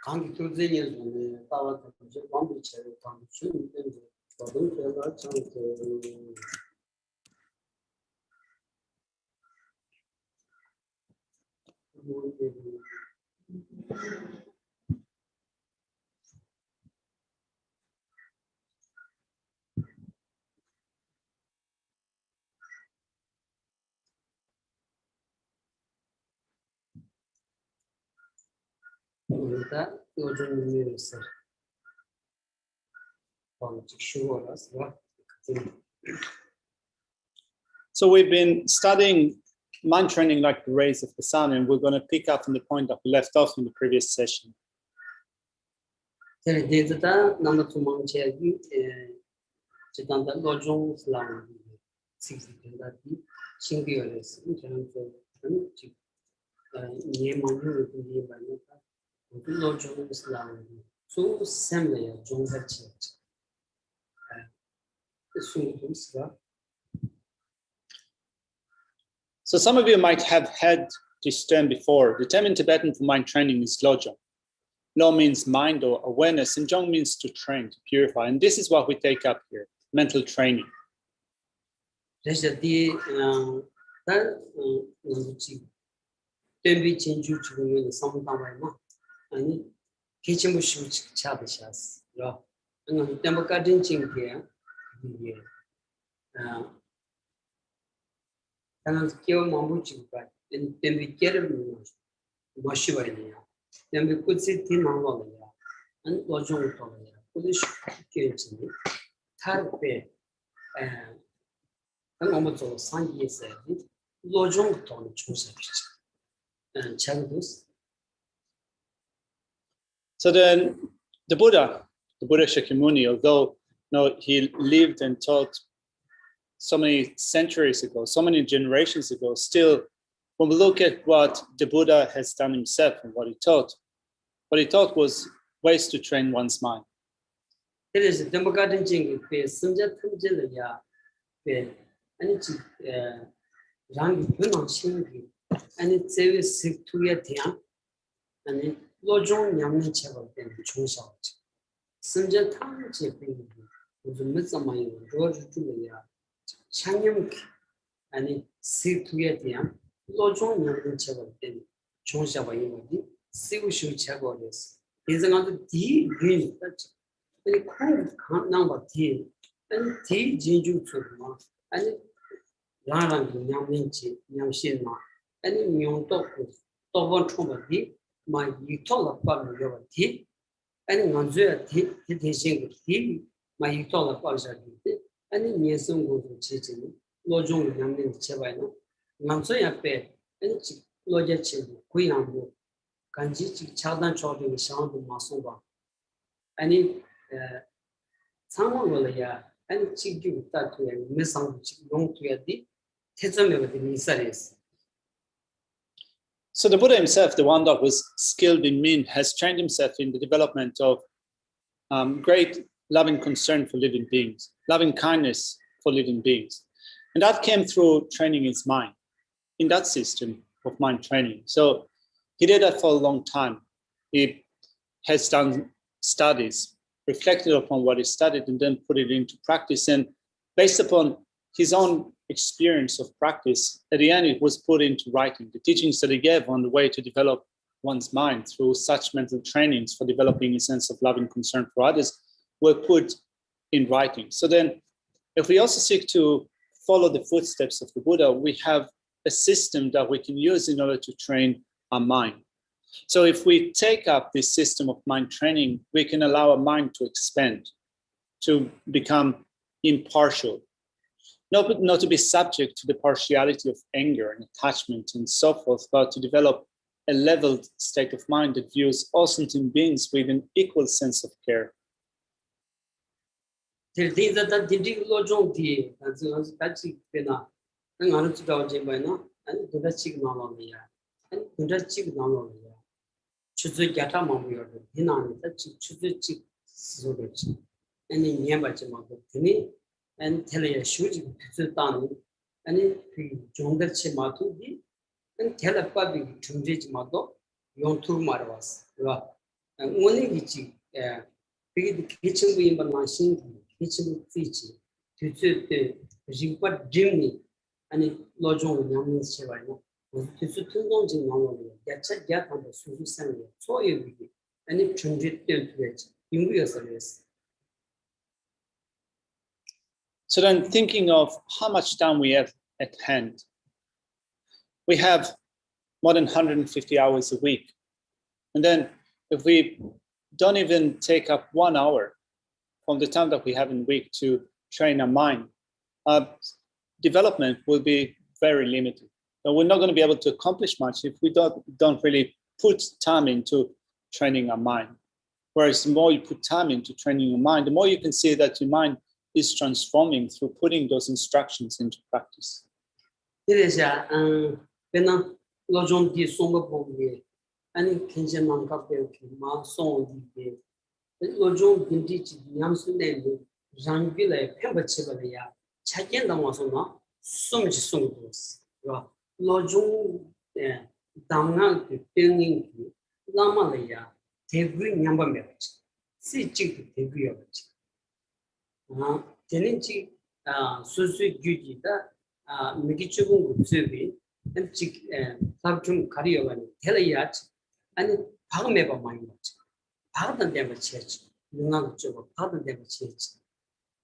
강기 교재에서는 따라서 이제 완비체를 당 주는 저도 제가 참 So we've been studying mind training like the rays of the sun, and we're going to pick up from the point that we left off in the previous session. So some of you might have had this term before. The term in Tibetan for mind training is lojong. Lo means mind or awareness, and jong means to train, to purify. And this is what we take up here, mental training. So then the Buddha Shakyamuni, although he lived and taught so many centuries ago, so many generations ago, still, when we look at what the Buddha has done himself and what he taught was ways to train one's mind. So the Buddha himself, the one that was skilled in Min, has trained himself in the development of great loving concern for living beings, loving kindness for living beings. And that came through training his mind in that system of mind training. So he did that for a long time. He has done studies, reflected upon what he studied, and then put it into practice. And based upon his own experience of practice, at the end, it was put into writing. The teachings that he gave on the way to develop one's mind through such mental trainings for developing a sense of loving concern for others were put in writing. So then, if we also seek to follow the footsteps of the Buddha, we have a system that we can use in order to train our mind. So if we take up this system of mind training, we can allow our mind to expand, to become impartial, not to be subject to the partiality of anger and attachment and so forth, but to develop a leveled state of mind that views all sentient beings with an equal sense of care. only which big kitchen we in machine, kitchen feature, to the Jimpa Jimmy, and it lodging young Shivano, to two loans in Normally, that's a gap on the Susan, so you and it transit to it in real service. So then thinking of how much time we have at hand, we have more than 150 hours a week. And then if we don't even take up 1 hour from the time that we have in a week to train our mind, our development will be very limited. And we're not going to be able to accomplish much if we don't really put time into training our mind. Whereas the more you put time into training your mind, the more you can see that your mind is transforming through putting those instructions into practice. Lojon di songa bombe ani kenje nam ka pe ma song di lojon di chi nyam su ne rang bi le phe ba che ba ya cha jen da ma so na sum ji sum dos wa lojon dam na de ning ki la ma le ya de gui nyam ba me si chi de gui ya ba tenin chi su su ju ji da mi ki chu gu su bi and Tsultrim Kariyovani, Telayat, and Pagmeba Mind, Pardon them a church, Lunga Job, Pardon them a church.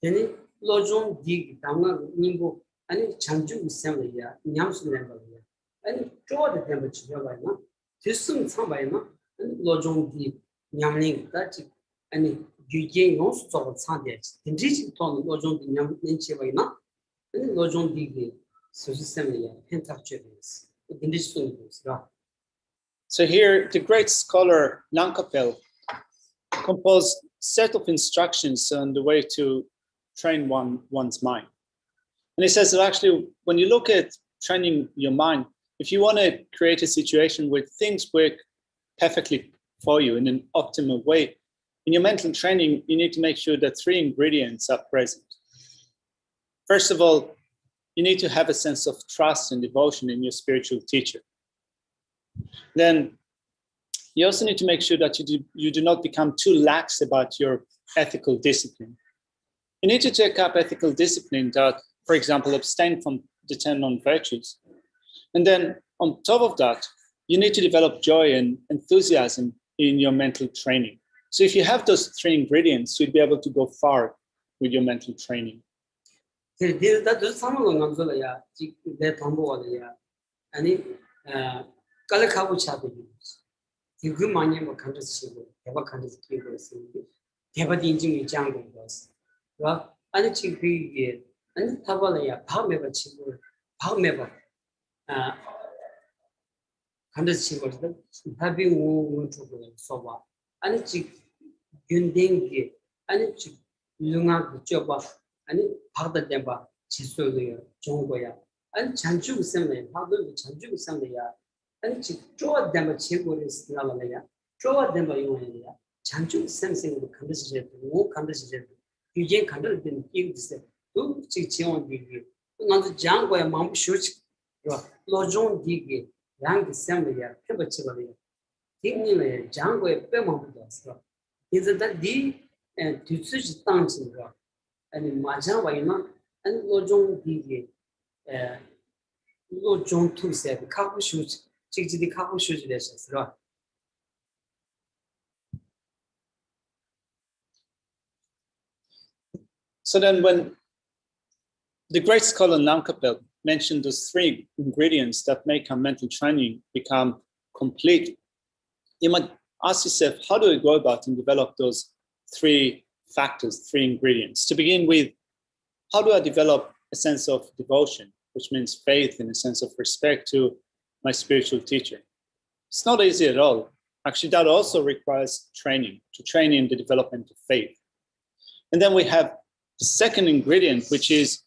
Then it Lojon dig Dama Nimbo, and Chanju assembly, Nyams Lambalia, and draw the temperature by now. To soon somebody, and Lojon dig Nyamling, that and you gain no stop Sundays. In this ton, Lojon Yam Ninchevina, and Lojon dig. So here, the great scholar Nankapel composed a set of instructions on the way to train one's mind. And he says that actually, when you look at training your mind, if you want to create a situation where things work perfectly for you in an optimal way, in your mental training, you need to make sure that 3 ingredients are present. First of all, you need to have a sense of trust and devotion in your spiritual teacher. Then you also need to make sure that you do not become too lax about your ethical discipline. You need to take up ethical discipline that, for example, abstain from the 10 non-virtues. And then on top of that, you need to develop joy and enthusiasm in your mental training. So if you have those 3 ingredients, you'll be able to go far with your mental training. That is some of the they tumble and Kalakabu Chabins. You good money of countries, ever countries, never the engine jungle was. Well, and it's a big year, and Tabalaya, Palmeva Chibu, Palmeva countries, having moved to Soba, and it's Yunding, and it's Lunga Joba. And Pada Demba, Chisulia, Jongoya, and Chanju Assembly, how do the Chanju Assembly? And draw them a chibu is Lavalaya, draw them by Unia, Chanju sensing the condition, no condition. You can't control them, give this, do Chichion Digi, not the Jangoya Mom shoots your Lojon Digi, Yang Assembly, Pibachivalia. Tingly, Jangoya Pemon does. Is it that D and to such dancing? And Maja Waina and Lojong Digi, Lojong two said, couple shoots, Chichi the couple shoots lessons. So then when the great scholar Nankapel mentioned those 3 ingredients that make our mental training become complete, you might ask yourself, how do I go about and develop those 3 factors, 3 ingredients? To begin with, how do I develop a sense of devotion, which means faith and a sense of respect to my spiritual teacher? It's not easy at all. Actually, that also requires training, to train in the development of faith. And then we have the second ingredient, which is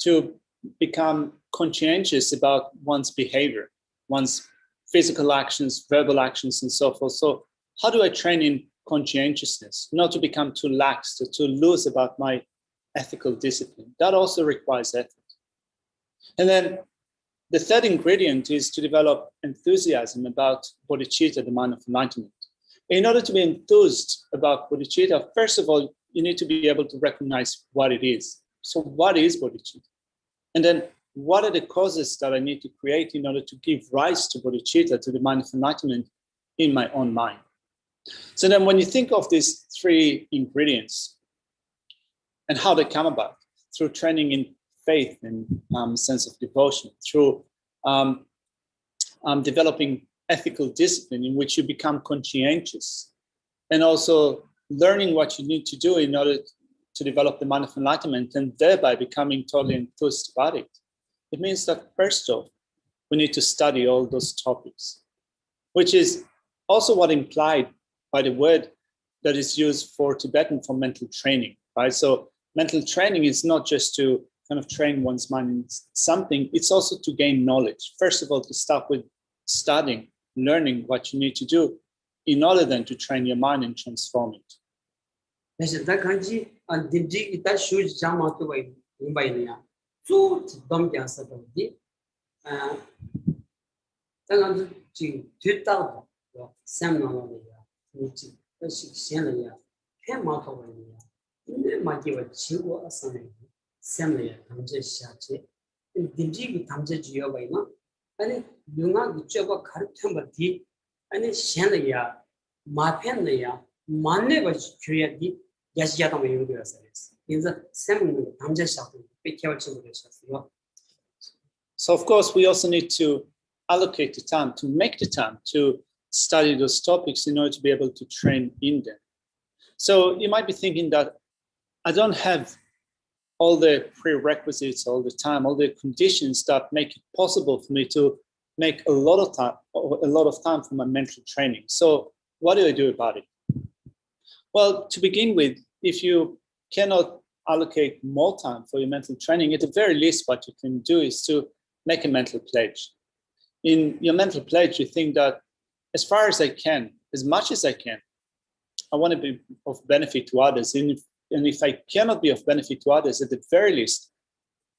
to become conscientious about one's behavior, one's physical actions, verbal actions, and so forth. So how do I train in conscientiousness, not to become too lax, to loose about my ethical discipline? That also requires effort. And then the third ingredient is to develop enthusiasm about bodhicitta, the mind of enlightenment. In order to be enthused about bodhicitta, first of all, you need to be able to recognize what it is. So what is bodhicitta? And then what are the causes that I need to create in order to give rise to bodhicitta, to the mind of enlightenment in my own mind? So then when you think of these three ingredients and how they come about, through training in faith and sense of devotion, through developing ethical discipline in which you become conscientious, and also learning what you need to do in order to develop the mind of enlightenment and thereby becoming totally enthused about it. It means that first off, we need to study all those topics, which is also what implied by the word that is used for Tibetan for mental training, right? So mental training is not just to kind of train one's mind in something, it's also to gain knowledge. First of all, to start with studying, learning what you need to do in order then to train your mind and transform it. So of course, we also need to allocate the time, to make the time to study those topics in order to be able to train in them. So you might be thinking that I don't have all the prerequisites, all the time, all the conditions that make it possible for me to make a lot of time for my mental training. So what do I do about it? Well, to begin with, if you cannot allocate more time for your mental training, at the very least, what you can do is to make a mental pledge. In your mental pledge, you think that as far as I can, as much as I can, I want to be of benefit to others. And if I cannot be of benefit to others, at the very least,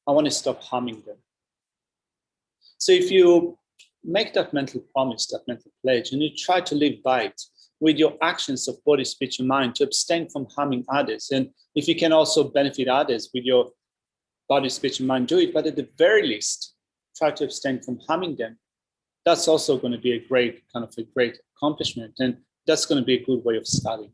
I want to stop harming them. So if you make that mental promise, that mental pledge, and you try to live by it with your actions of body, speech, and mind to abstain from harming others, and if you can also benefit others with your body, speech, and mind, do it, but at the very least, try to abstain from harming them. That's also going to be a great accomplishment, and that's going to be a good way of studying.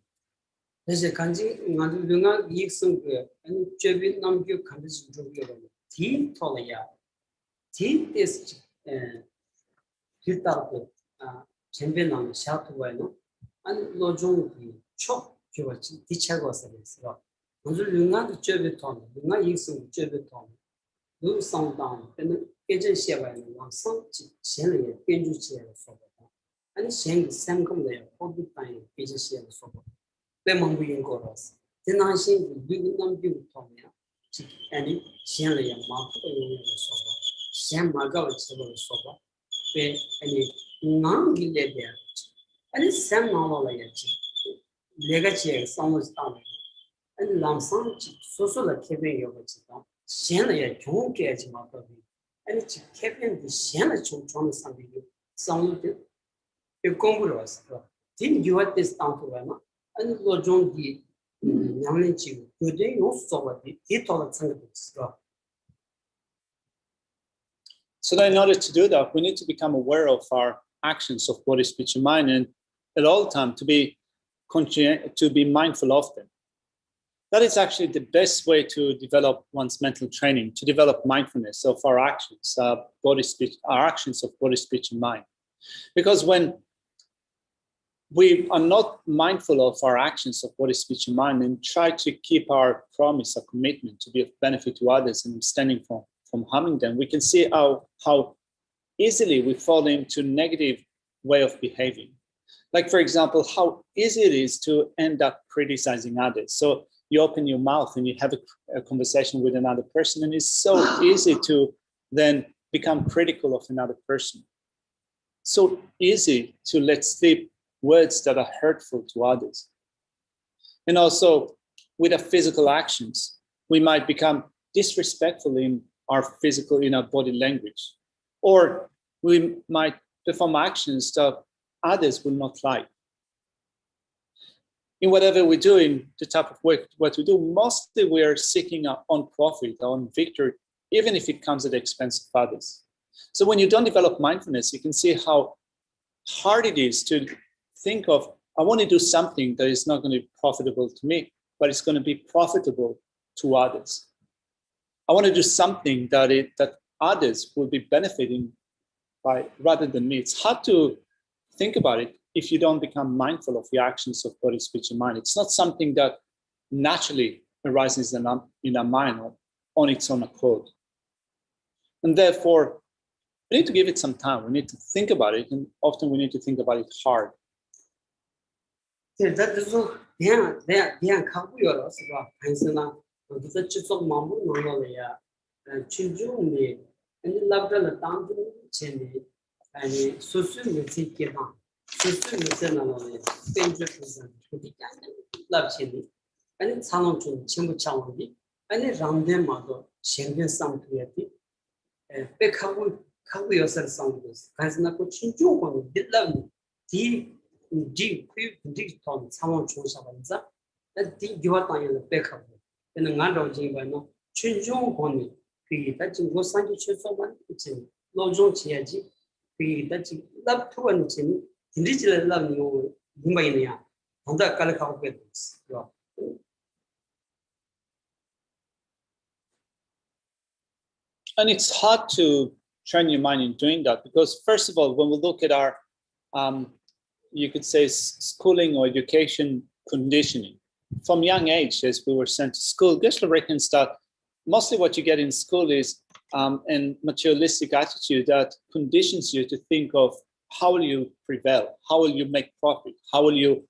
So in order to do that, we need to become aware of our actions of body, speech, and mind, and at all time to be mindful of them. That is actually the best way to develop one's mental training, to develop mindfulness of our actions, our actions of body, speech, and mind. Because when we are not mindful of our actions of body, speech, and mind, and try to keep our promise, our commitment to be of benefit to others and abstaining from harming them, we can see how easily we fall into negative way of behaving. Like, for example, how easy it is to end up criticizing others. So you open your mouth and you have a conversation with another person, and it's so easy to then become critical of another person. So easy to let slip words that are hurtful to others. And also with our physical actions, we might become disrespectful in our body language, or we might perform actions that others will not like. in whatever we do, in the type of work, what we do, mostly we are seeking our own profit, our own victory, even if it comes at the expense of others. So when you don't develop mindfulness, you can see how hard it is to think of, I want to do something that is not going to be profitable to me, but it's going to be profitable to others. I want to do something that others will be benefiting by rather than me. It's hard to think about it if you don't become mindful of your actions of body, speech, and mind. It's not something that naturally arises in our mind or on its own accord. And therefore, we need to give it some time. We need to think about it, and often we need to think about it hard. And it's hard to train your mind in doing that because, first of all, when we look at our, you could say, schooling or education conditioning, from young age, as we were sent to school, Geshe reckons that mostly what you get in school is a materialistic attitude that conditions you to think of how will you prevail, how will you make profit, how will you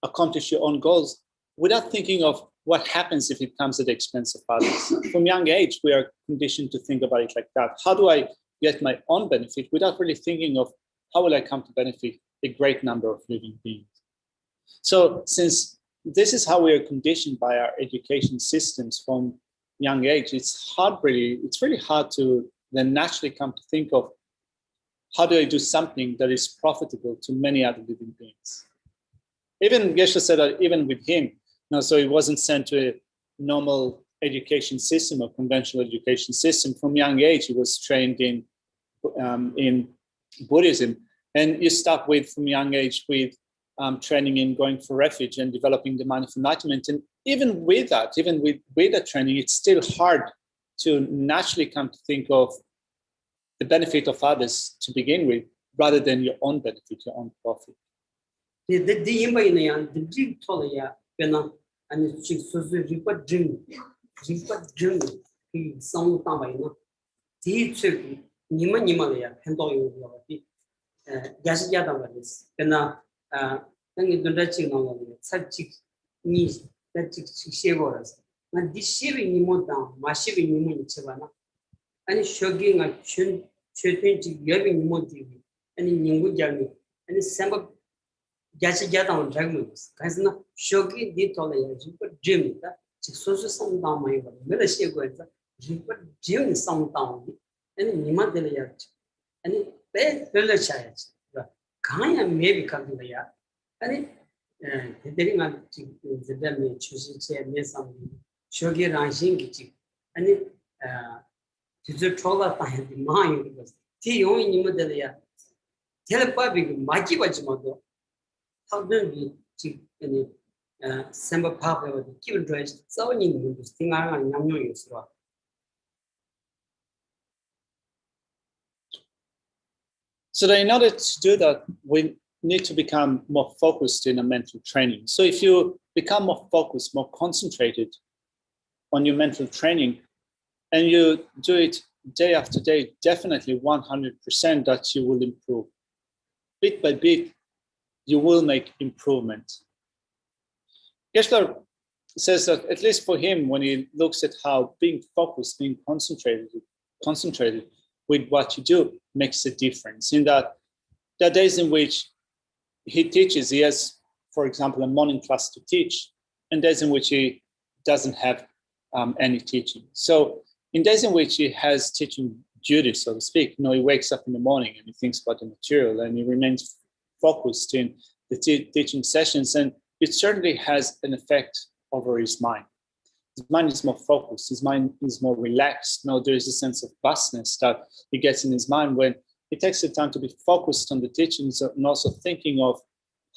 accomplish your own goals, without thinking of what happens if it comes at the expense of others. From young age, we are conditioned to think about it like that. How do I get my own benefit without really thinking of how will I come to benefit a great number of living beings? So since this is how we are conditioned by our education systems from young age, it's really hard to then naturally come to think of how do I do something that is profitable to many other living beings. Even Geshe said that even with him, so he wasn't sent to a normal education system or conventional education system. From young age, he was trained in Buddhism. And you start with, from young age, with training in going for refuge and developing the mind of enlightenment. And even with that training, it's still hard to naturally come to think of the benefit of others to begin with, rather than your own benefit, your own profit. Geshe down dragons. Kasna shogi di tola dream that so some down my military goods, dream some down and Nima delayat and it bad village child. Kaya maybe come to the yard and it didn't want to the them choose to some shogi ranching and it to the trolla time the mind was tea only Nima delayat. Tell a public Maki Wachimodo. How do we any Samba Papa or the given dress? So in this thing I am young. So that in order to do that, we need to become more focused in a mental training. So if you become more focused, more concentrated on your mental training, and you do it day after day, definitely 100% that you will improve. Bit by bit, you will make improvement. Geshe says that, at least for him, when he looks at how being focused, being concentrated with what you do makes a difference. In that there are days in which he teaches, he has, for example, a morning class to teach, and days in which he doesn't have any teaching. So in days in which he has teaching duties, so to speak, he wakes up in the morning and he thinks about the material and he remains focused in the teaching sessions. And it certainly has an effect over his mind. His mind is more focused, his mind is more relaxed. Now there is a sense of vastness that he gets in his mind when he takes the time to be focused on the teachings and also thinking of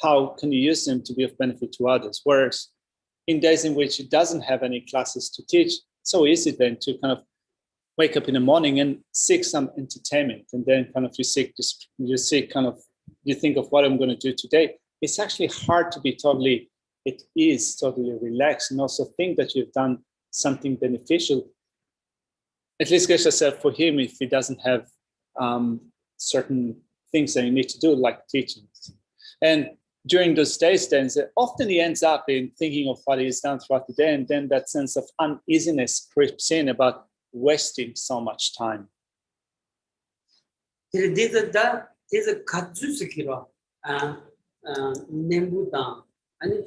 how can you use them to be of benefit to others. Whereas in days in which he doesn't have any classes to teach, it's so easy then to kind of wake up in the morning and seek some entertainment, and then kind of you think of what I'm going to do today. It's actually hard to be totally relaxed and also think that you've done something beneficial. At least Geshe said for him, if he doesn't have certain things that you need to do, like teachings. And during those days, then often he ends up in thinking of what he's done throughout the day, and then that sense of uneasiness creeps in about wasting so much time. There's a katsusikira nembuda and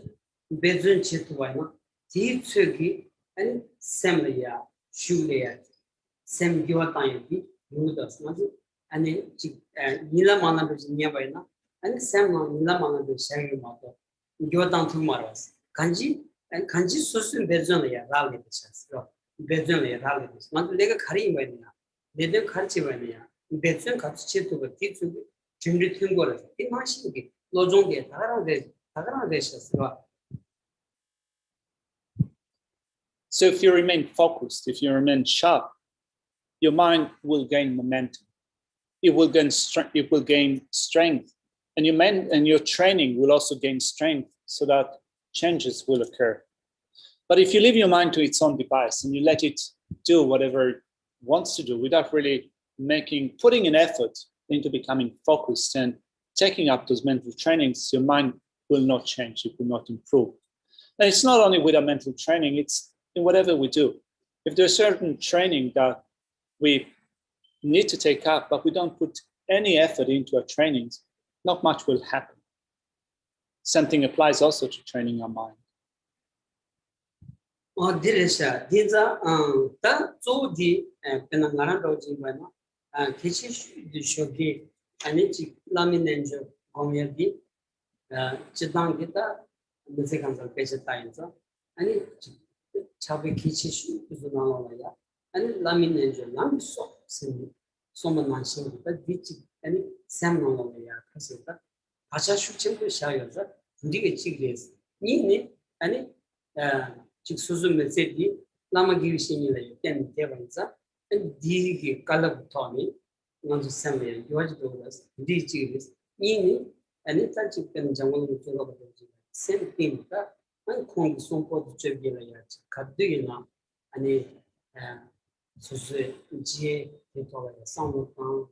bezun chitwana teetsuki and semlia shulea sem giwatayi mudas and nilamana nearbyna and sem nilamana shaggy mother giwatan tumaras kanji and kanji susun bezonia rally bezon에 rallies. Man 내가 가리 말이야. 내가 같이 말이야. bezon 같이 치도가 뒤쪽에 준비 된 거라서 이 맛이게 노종게 다가라데셨어. So if you remain focused, if you remain sharp, your mind will gain momentum. It will gain strength, and your training will also gain strength, so that changes will occur. But if you leave your mind to its own device and you let it do whatever it wants to do without really putting an effort into becoming focused and taking up those mental trainings, your mind will not change, it will not improve. And it's not only with our mental training, it's in whatever we do. If there's certain training that we need to take up, but we don't put any effort into our trainings, not much will happen. Something applies also to training our mind. Dirisha, Dinza, the Zodi, Penangana Dojimana, Kishish, the Shogi, and it's Laminenjo, Community, Chitangita, the second Pesha, and it Chabi Kishish is the Nalaya, and Laminenjo, Lamso, Someone Nanshin, but Ditch, and Samuelaya, Caseta, Pasha Shuchim Shayaza, Diga Chigres, Nini, and it. Suzume said, Lama Givishini, then Devanza, and Digi Kalab Tommy, not the same way, George Douglas, Digi, Ini, and it's a chicken jungle with the same thing that one Kong Sonko to Chevilla, Kaduina, and a Susu G, the sound of town,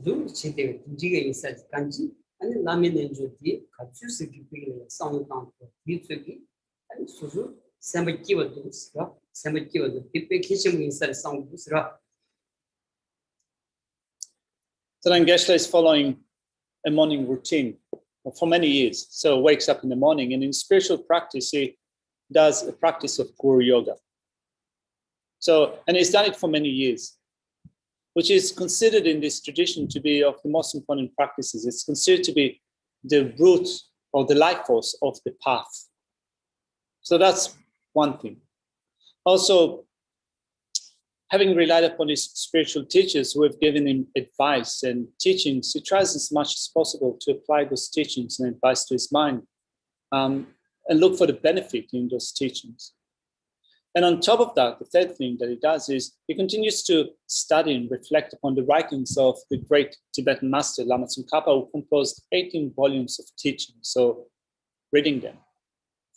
do cheating, Giga inside Kanji, and Lamin and Jodi, Katsuki, sound of town for Yuki, and Suzu. So then Geshe is following a morning routine for many years. So wakes up in the morning, and in spiritual practice, he does a practice of Guru Yoga. So, and he's done it for many years, which is considered in this tradition to be of the most important practices. It's considered to be the root or the life force of the path. So that's one thing. Also, having relied upon his spiritual teachers who have given him advice and teachings, he tries as much as possible to apply those teachings and advice to his mind and look for the benefit in those teachings. And on top of that, the third thing that he does is he continues to study and reflect upon the writings of the great Tibetan master, Lama Tsongkhapa, who composed 18 volumes of teaching. So reading them,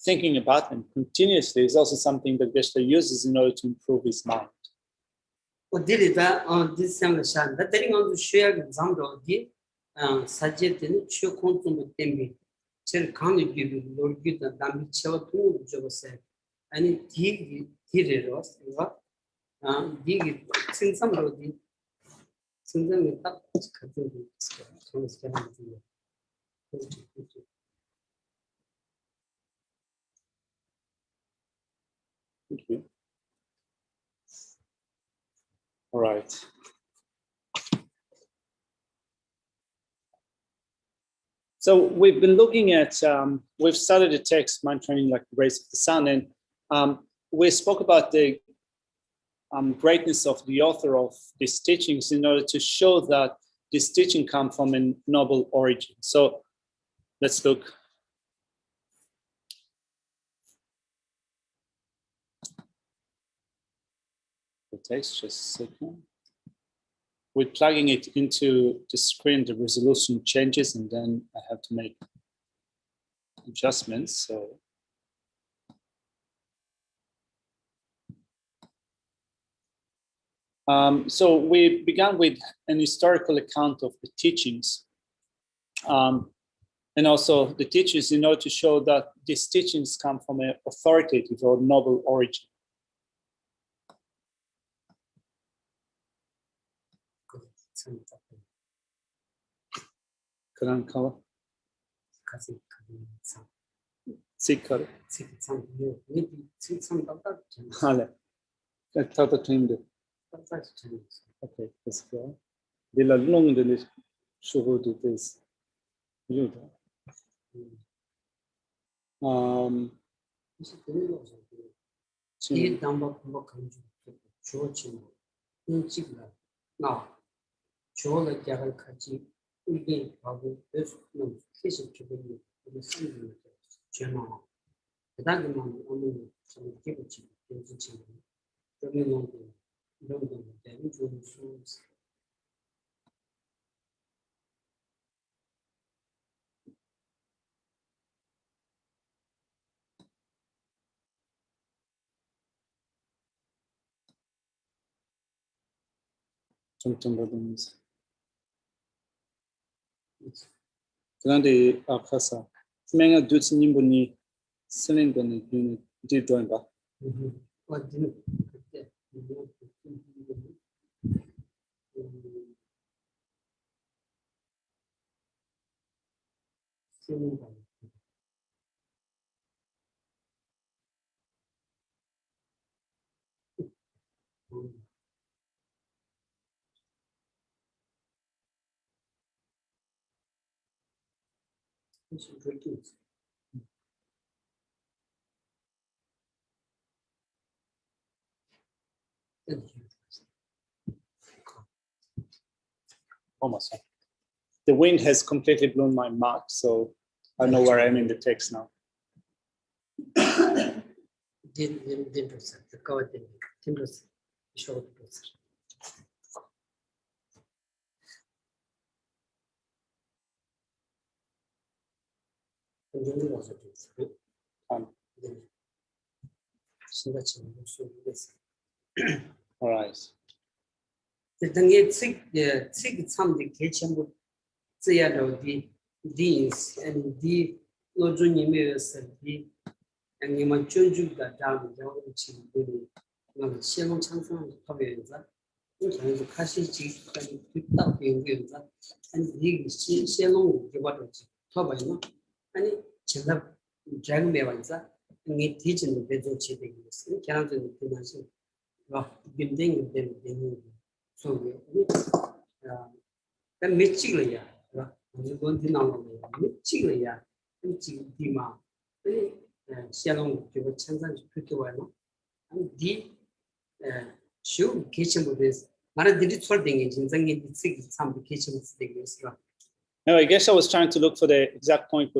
thinking about them continuously is also something that Geshe uses in order to improve his mind. This same shot. That telling on to share example of the suggested show consume tembi. Cher can't give you Lord give the damage to Jose. And it he roast, dig since some of the since then Thank you. All right. So we've been looking at, we've started a text, Mind Training Like the Rays of the Sun, and we spoke about the greatness of the author of these teachings in order to show that this teaching come from a noble origin. So let's look. The text, just a second. We're plugging it into the screen, the resolution changes, and then I have to make adjustments. So we began with an historical account of the teachings, and also the teachings in order to show that these teachings come from an authoritative or noble origin. Okay, let's go. Dilla long delle shuhu di this. 그런데 아파서 분명히 두스님 분이 쓰는 거는 뒤 좋아한다. Almost. The wind has completely blown my mark, so I know where I am in the text now. All right. The these and the Lojunimus and the and you might change that down the Shalom Chanson Pavianza, the Kashi without being given that, and he Shalom what Pavano, and it Dragon Bevanza, and it teaching the bezel cheating, counting the financial building them. So, the Michigan. You go to know Michigan, Dima, Shalom, you were chances pretty well. And the show kitchen with this. Mara did it for things in some kitchen things. No, I guess I was trying to look for the exact point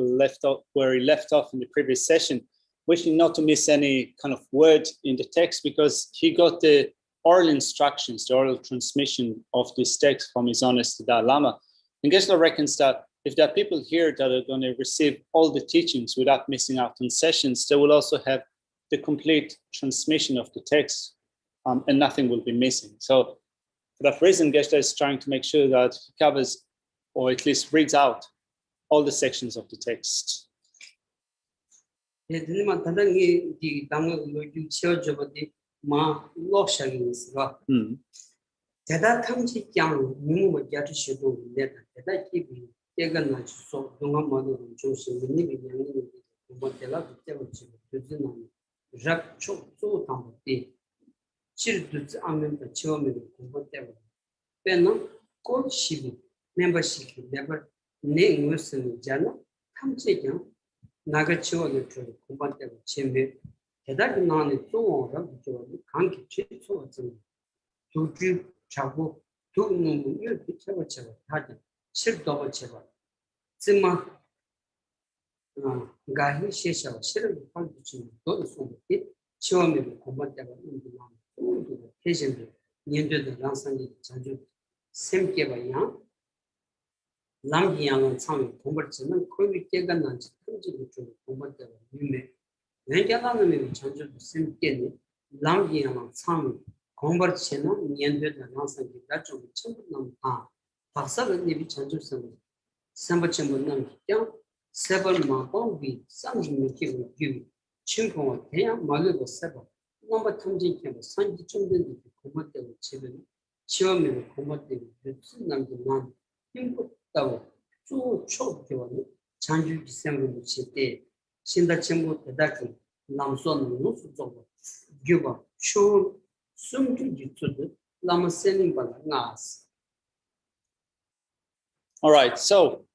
where he left off in the previous session, wishing not to miss any kind of word in the text because he got the oral instructions, the oral transmission of this text from His Honesty Dalai Lama. And Geshe reckons that if there are people here that are going to receive all the teachings without missing out on sessions, they will also have the complete transmission of the text and nothing will be missing. So for that reason, Geshe is trying to make sure that he covers or at least reads out all the sections of the text. 대다 탐지 장 님을 야트시도 내다 대다 기비 깨가나 소 동안만으로 조심 님이 양님이 뭐텔라 때문에 되는 작 쪽도 담대 실드 안면도 처음에 공부 때문에 배는 꼭 시비 멤버십 never 내 것은 자나 탐지경 나가 치워게 줄 공부한다고 체매 대답이 나는 또 관계 최초 좀 두주 자고 두는 일 붙여버쳐 하지 실도 제발 쯤마 가히 시셔 실을 관두지 또 소리 처음에 공부한다고 인도만 또 계신데 년도도 양산이 자주 샘게 봐야 남기양은 참 공부지는 거기 깨가는 탐지를 좀 공부한다고 유매 왜냐하면 전주도 샘게니 남기양은 참 공부치는 년도도 양산이 좀 처음 아 박사는 입이 전주선 삼버쯤은 그냥 세번만 공비 상징을 기고 기위 친구와 대양 말고 세번 넘버 탐지기로 산지 좀 되는 공부때문에 지금 시험에 공부때문에 무슨 남들만 힘겹다고 쭉 초기원이 장주 디셈블 때 신다 전부 대다기 남손 노수적으로 규바 초 숨기 유튜브 남세는 발나스. All right, so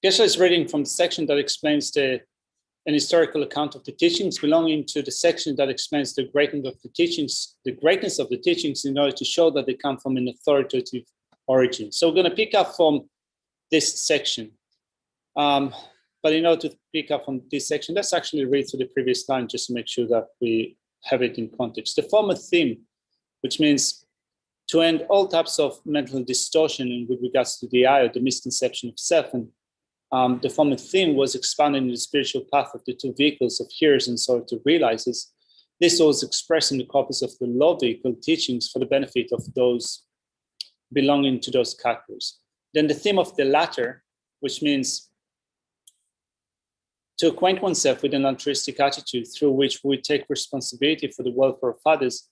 Geshe is reading from the section that explains an historical account of the teachings, belonging to the section that explains the greatness of the teachings in order to show that they come from an authoritative origin. So we're going to pick up from this section. But in order to pick up from this section, let's actually read through the previous line just to make sure that we have it in context. The former theme, which means to end all types of mental distortion in with regards to the I, or the misconception of self, and the former theme was expanding the spiritual path of the two vehicles of hearers and soul to realizers. This was expressed in the corpus of the law vehicle teachings for the benefit of those belonging to those categories. Then the theme of the latter, which means to acquaint oneself with an altruistic attitude through which we take responsibility for the welfare of others.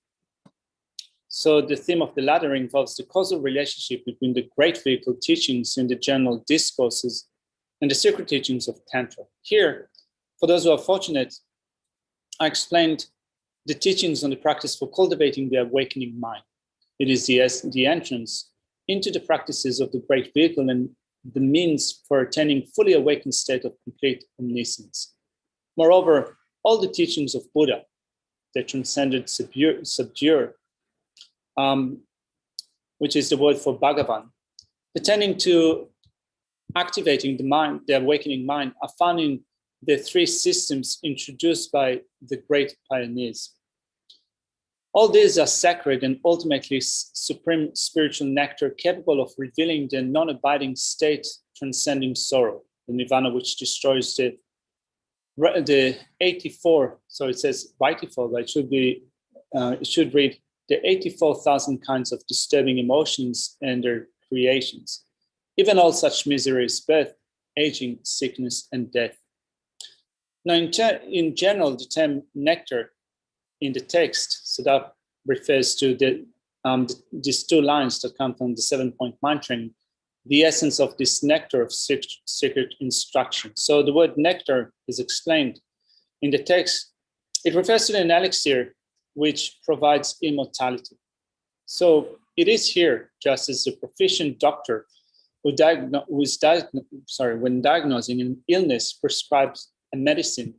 So the theme of the latter involves the causal relationship between the great vehicle teachings in the general discourses and the secret teachings of Tantra. Here, for those who are fortunate, I explained the teachings on the practice for cultivating the awakening mind. It is the entrance into the practices of the great vehicle and the means for attaining fully awakened state of complete omniscience. Moreover, all the teachings of Buddha, the transcendent subduer, which is the word for Bhagavan, pertaining to activating the mind, the awakening mind, are found in the three systems introduced by the great pioneers. All these are sacred and ultimately supreme spiritual nectar capable of revealing the non-abiding state transcending sorrow, the nirvana which destroys the 84, so it says 84, but it should read the 84,000 kinds of disturbing emotions and their creations. Even all such miseries, birth, aging, sickness, and death. Now, in general, the term nectar in the text, so that refers to these two lines that come from the 7-point mind training, the essence of this nectar of secret instruction. So the word nectar is explained in the text. It refers to an elixir which provides immortality. So it is here, just as a proficient doctor when diagnosing an illness, prescribes a medicine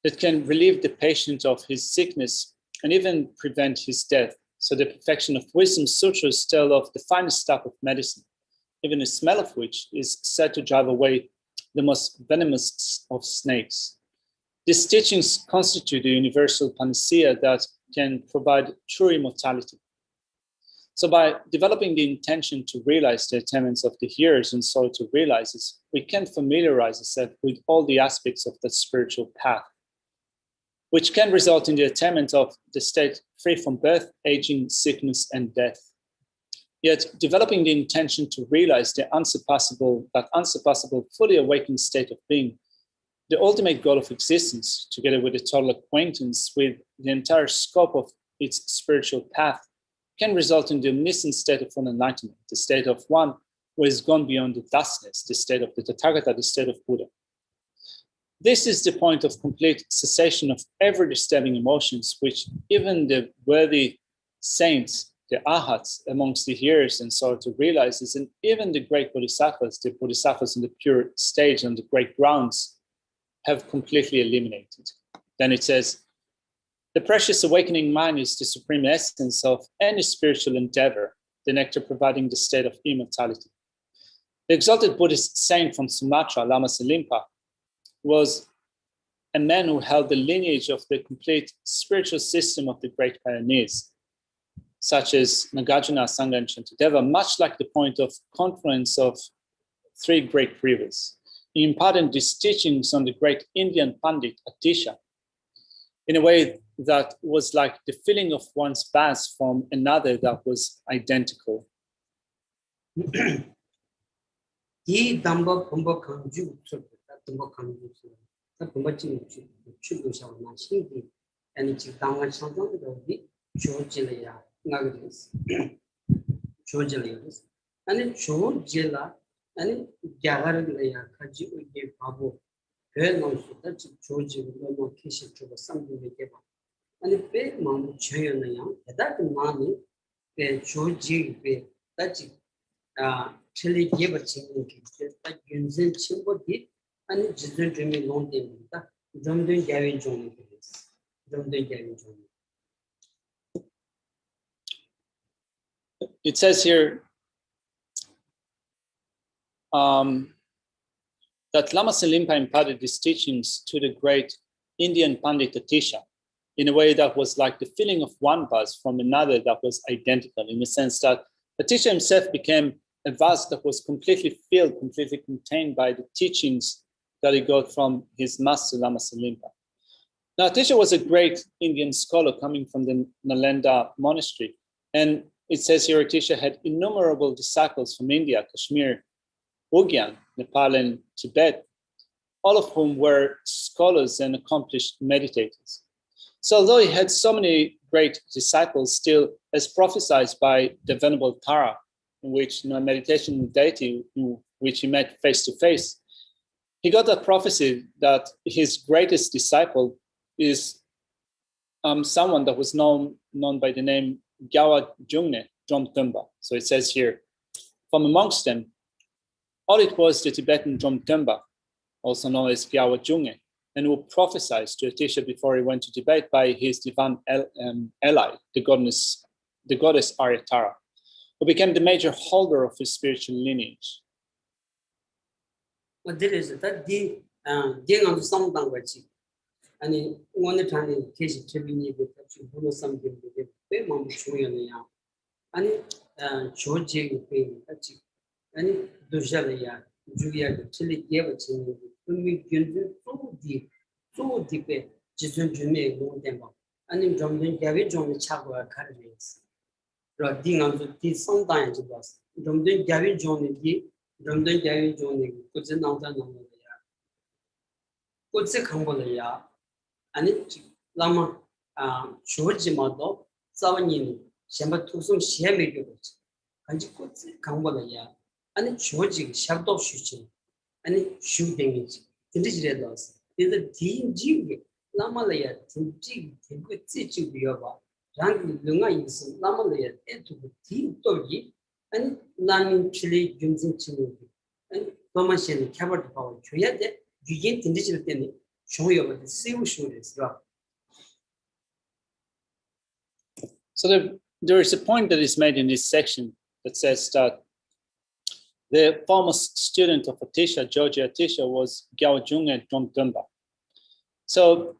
that can relieve the patient of his sickness and even prevent his death. So the perfection of wisdom sutras tell of the finest stuff of medicine, even the smell of which is said to drive away the most venomous of snakes. These teachings constitute a universal panacea that can provide true immortality. So by developing the intention to realize the attainments of the hearers and soul to realizers, we can familiarize ourselves with all the aspects of that spiritual path, which can result in the attainment of the state free from birth, aging, sickness, and death. Yet developing the intention to realize that unsurpassable, fully awakened state of being, the ultimate goal of existence, together with a total acquaintance with the entire scope of its spiritual path, can result in the omniscient state of full enlightenment, the state of one who has gone beyond the dustness, the state of the Tathagata, the state of Buddha. This is the point of complete cessation of every disturbing emotions, which even the worthy saints the arhats amongst the hearers and started to realize this, and even the great bodhisattvas, the bodhisattvas in the pure stage and the great grounds, have completely eliminated. Then it says, the precious awakening mind is the supreme essence of any spiritual endeavor, the nectar providing the state of immortality. The exalted Buddhist saint from Sumatra, Lama Selimpa, was a man who held the lineage of the complete spiritual system of the great pioneers, such as Nagarjuna, Sangha, and Shantideva, much like the point of confluence of three great rivers. He imparted these teachings on the great Indian Pandit, Atisha, in a way that was like the filling of one's bath from another that was identical. 이 담보 본보 강주 담보 강주 본보 지금 추구하고 신기 아니 지금 당한 상황도 우리 조질이야 나그랬어 조질이야 아니 조질라 아니 야가르야 같이 이게 바보 별놈수다 조질을 너무 캐시 주고 삼두게 봐 아니 배 마음 줘요나요 대답 마음이 배 조지 배 같이 Chile gave a changing picture that Yunzin Chimbodi and Jizu Jimmy Long Demita, Jumdun Gavin Johnny. Jumdun Gavin Johnny. It says here that Lama Selimpa imparted these teachings to the great Indian Pandit Atisha in a way that was like the feeling of one buzz from another that was identical, in the sense that Atisha himself became a vase that was completely filled, completely contained by the teachings that he got from his master, Lama Selimpa. Now, Atisha was a great Indian scholar coming from the Nalanda monastery. And it says here, Atisha had innumerable disciples from India, Kashmir, Ugyan, Nepal, and Tibet, all of whom were scholars and accomplished meditators. So although he had so many great disciples, still, as prophesied by the Venerable Tara, in which meditation with deity, which he met face to face, he got a prophecy that his greatest disciple is someone that was known by the name Gyawa Jungne Dromtumba. So it says here, from amongst them, all it was the Tibetan Dromtumba, also known as Gyawa Jungne, and who prophesied to Atisha before he went to Tibet by his divine ally, the goddess Aryatara, who became the major holder of his spiritual lineage. What there is that the on some language. And one time, case Tribini with something with the Mom Chuya and Georgie with and Dujalia, Julia, Chili gave it to me. When we get so deep, just don't you make one temper. And in Drummond, Gavin John Chagua Academics. Ding on the sometimes it was. Drummond Gavin John, Drummond Gavin John, puts an out on the Puts a Cambodia. And it Lama Georgie Mado, Savani, Shamba to some shame, and you could Cambodia, and it Georgie shoved off shooting, and it shooting it. The digital loss is a team jig, Lamalaya, Jig, good teaching the Yoba, Rank Lunga is Lamalaya, to the team doggy, and Lamin Chile, Junzin Chile, and Thomas and Cabot Power, Chuyate, you get the digital thing. So there is a point that is made in this section that says that the foremost student of Atisha, Georgia Atisha, was Gyao Junge Dromtumba. So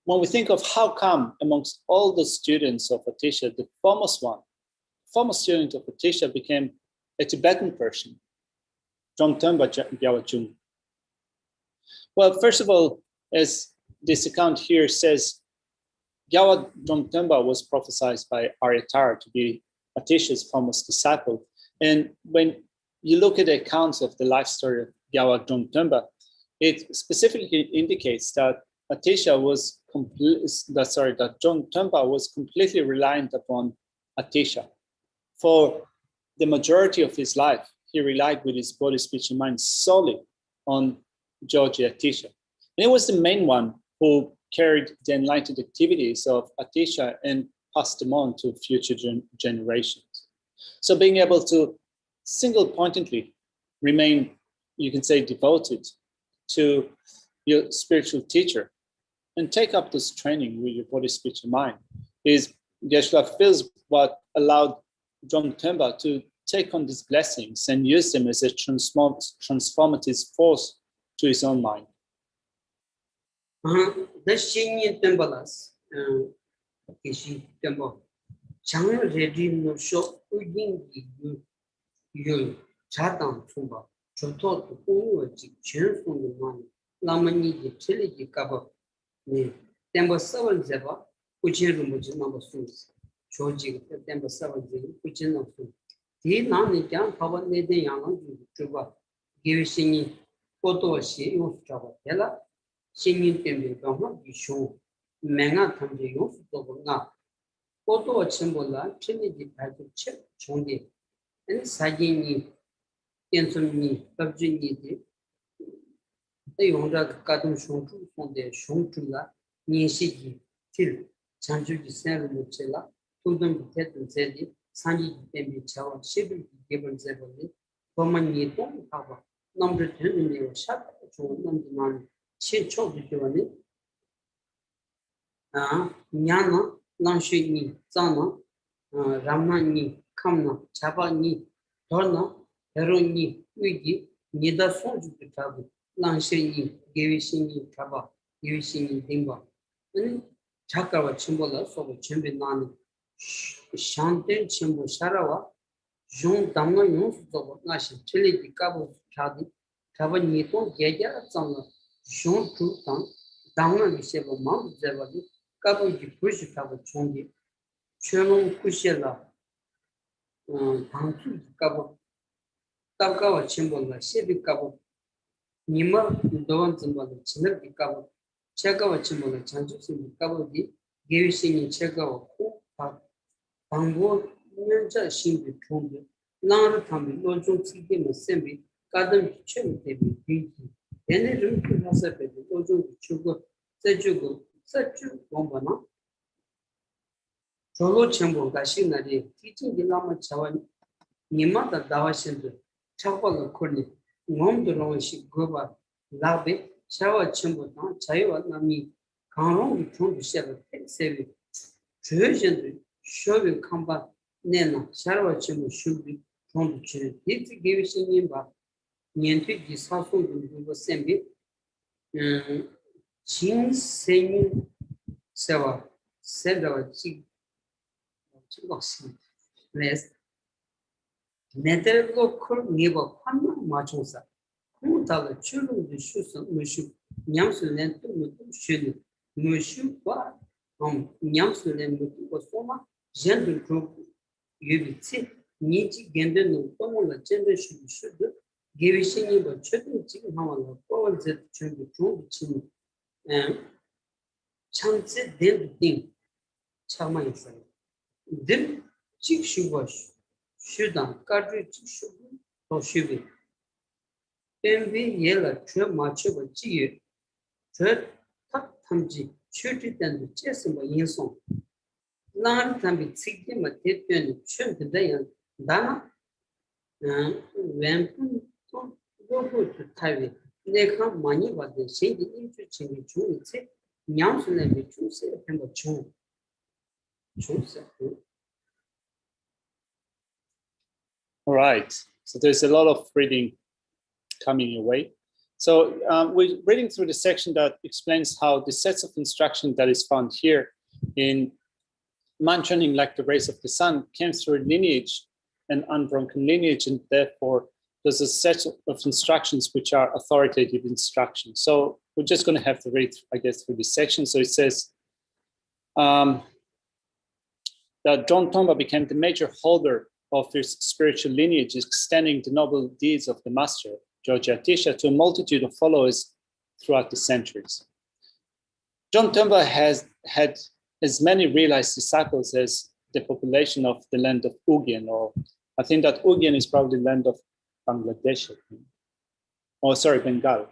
when we think of how come amongst all the students of Atisha, the foremost student of Atisha became a Tibetan person, Dromtumba Gyao Junge. Well, first of all, as this account here says, Gyawa Dromtumba was prophesied by Aryatara to be Atisha's foremost disciple. And when you look at the accounts of the life story of Gyawa Dromtumba, it specifically indicates that Atisha was that Dromtumba was completely reliant upon Atisha. For the majority of his life, he relied with his body, speech, and mind solely on Georgia Atisha. And he was the main one who carried the enlightened activities of Atisha and pass them on to future generations. So being able to single-pointedly remain, you can say, devoted to your spiritual teacher and take up this training with your body, speech, and mind is, Geshe feels, what allowed John Temba to take on these blessings and use them as a transformative force to his own mind. The Shinyin Tembalas, Geshe Temba, Chang ready no show, you Chatan Tumba, Choto to Uji, Chen from the money, Lamani, Chili Kaba, Temba 7 Zeba, which is number 6, Choji, Temba 7, which is not food. The Nani can cover the young Juba, give singing photo she of trouble. Ella, singing Tembe, you show Manga Tambi of Doga. Photo a symbol, Trinity had to check Chondi, and Sagini, Anthony, Virginia. The younger Katum Shontu from the Shontula, Nishiki, Till, Chanju San Mucella, told them to tell them Zedi, Sanji Tembi Chow, Shibu given Zeboli, Roman Yeton, Hava, number 10 in the shop, number 9, Chin Chok Giovanni, Nyana, Lanshi, Zana, Ramani, Kamna, Chabani, Torna, Heroni, Wigi, Nida Sonju Tabu, Lanshi, Gavisini, Taba, Gavisini, Dimba, and Chakara Chimbola, so the Chimbinani, Shanten Chimbo Sarawa, Jean Dama Yons, Nashi, Chili, the Cabo Chadi, Tabanito, Gaja, Zana, Jean Tutan, Dama Viseva Mount Zevali, Cabo di Push Cabo Chongi, Chenon Kushela, Tantu Cabo, Takawa Chimbola, Shebi Cabo, Nima, Dovan Zimbabwe, Chile Cabo, Chakawa Chimbola, Chanju, Cabo di, Gavisini Chakawa, Pango, Nanja Shimbi Tongi, Nara Tambi, Lojo Tigim Assembly, Garden Chem Baby, Pinky, and then Rim Hasa Baby, Lojo Chugo, Sejugo, Seju Bombana. Solo Chambo, Gashinari, teaching the Lama Chawan, Nimata Dawashin, Chapal Kurni, Mom the Roshi Goba, Labe, Shawa Chambo, Chaiwa Nami, Karon, Tongue Shepherd, Sevi, Trojan, Show Combat, Nena, Sharawa Chambo should be Tongue Chin, Did give us in Yimba, Niente, this household will send it. Chin saying Seva, said our chick. Less Nethergo could give a Pama Machosa. Who tell the children the shoes of Mushu, Yamsul to Shilly, Mushu, what? Yamsul and was former gender group. You will see, Niji Gender no Pomola gender should give it in you, but children chicken how forward that children to chin and chance it then thing. Chama inside. Then chick shubash, shudan, cartridge shubu, or shubi. Then we yell a true much of a cheer. Third, cut tamji, shoot it and the chest of a yinson. Lan can be sick him a tip and shoot the day and Dana. When go to Taiwan, they have money, but they say the interesting to it. Nyams and the two say him a chum. All right, so there's a lot of reading coming your way. So we're reading through the section that explains how the sets of instruction that is found here in man training like the rays of the sun came through lineage and unbroken lineage, and therefore there's a set of instructions which are authoritative instructions. So we're just going to have to read, I guess, through this section. So it says that John Tomba became the major holder of his spiritual lineage, extending the noble deeds of the master, George Atisha, to a multitude of followers throughout the centuries. John Tomba has had as many realized disciples as the population of the land of Ugyen, or I think that Ugyen is probably the land of Bangladesh, or sorry, Bengal.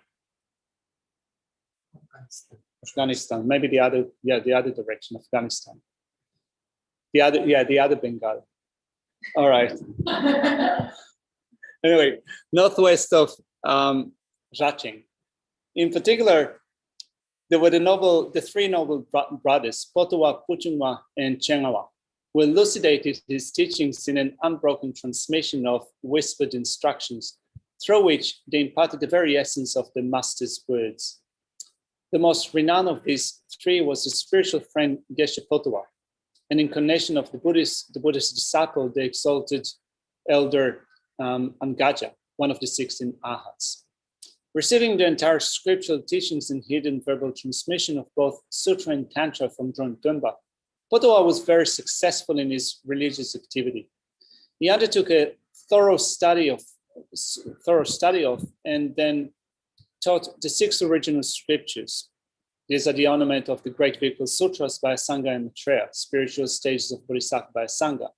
Afghanistan, maybe the other direction, Afghanistan. The other Bengal. All right. Anyway, northwest of Raching. In particular, there were the three noble brothers, Potowa, Puchungwa, and Chengawa, who elucidated his teachings in an unbroken transmission of whispered instructions, through which they imparted the very essence of the master's words. The most renowned of these three was the spiritual friend Geshe Potowa, an incarnation of the Buddhist disciple, the exalted elder Angaja, one of the 16 Arhats. Receiving the entire scriptural teachings and hidden verbal transmission of both Sutra and Tantra from Drone Tumba, Potowa was very successful in his religious activity. He undertook a thorough study of and then taught the 6 original scriptures. These are the ornament of the Great Vehicle Sutras by Asanga and Maitreya, spiritual stages of Bodhisattva by Asanga,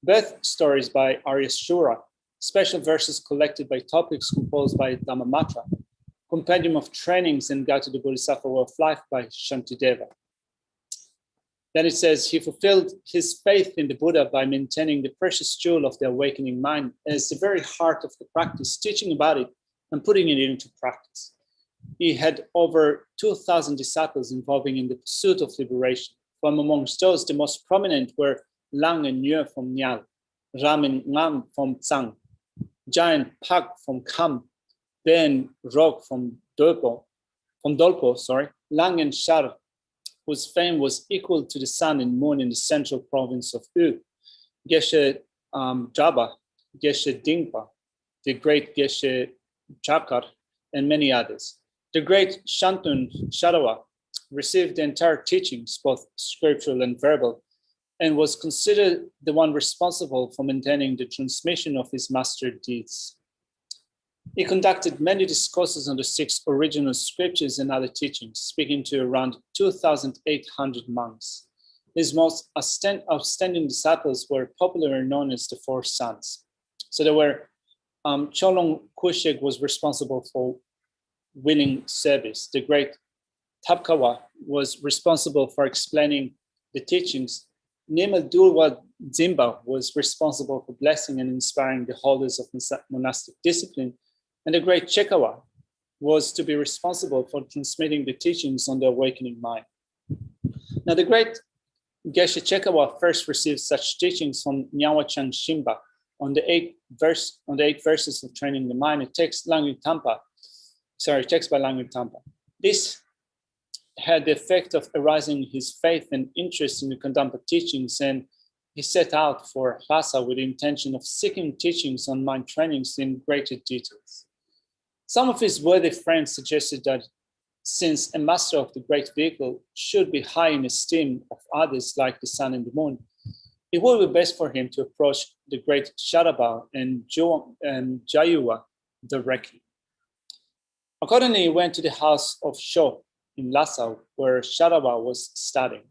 birth stories by Aryashura, special verses collected by topics composed by Dhammamatra, compendium of trainings and Guide to the Bodhisattva Way of Life by Shantideva. Then it says, he fulfilled his faith in the Buddha by maintaining the precious jewel of the awakening mind as the very heart of the practice, teaching about it and putting it into practice. He had over 2,000 disciples involving in the pursuit of liberation. From amongst those, the most prominent were Lang and Nue from Nyal, Ram and Ngam from Tsang, Giant Pak from Kham, Ben Rog from Dolpo, Lang and Shar, whose fame was equal to the sun and moon in the central province of U, Geshe Jaba, Geshe Dingpa, the great Geshe Chakar, and many others. The great Shantun Sharawa received the entire teachings, both scriptural and verbal, and was considered the one responsible for maintaining the transmission of his master deeds. He conducted many discourses on the 6 original scriptures and other teachings, speaking to around 2,800 monks. His most outstanding disciples were popularly known as the 4 sons. So there were Cholong Kushek was responsible for winning service. The great Tapkawa was responsible for explaining the teachings. Nimel Dulwa Zimba was responsible for blessing and inspiring the holders of monastic discipline. And the great Chekawa was to be responsible for transmitting the teachings on the awakening mind. Now, the great Geshe Chekawa first received such teachings from Nyawachang Shimba on the 8 verses of training the mind. It takes text by Langyu Tampa. This had the effect of arousing his faith and interest in the Kadampa teachings, and he set out for Lhasa with the intention of seeking teachings on mind trainings in greater details. Some of his worthy friends suggested that since a master of the great vehicle should be high in esteem of others like the sun and the moon, it would be best for him to approach the great Sharaba and Jayuwa directly. Accordingly, he went to the house of Sho in Lhasa, where Sharaba was studying.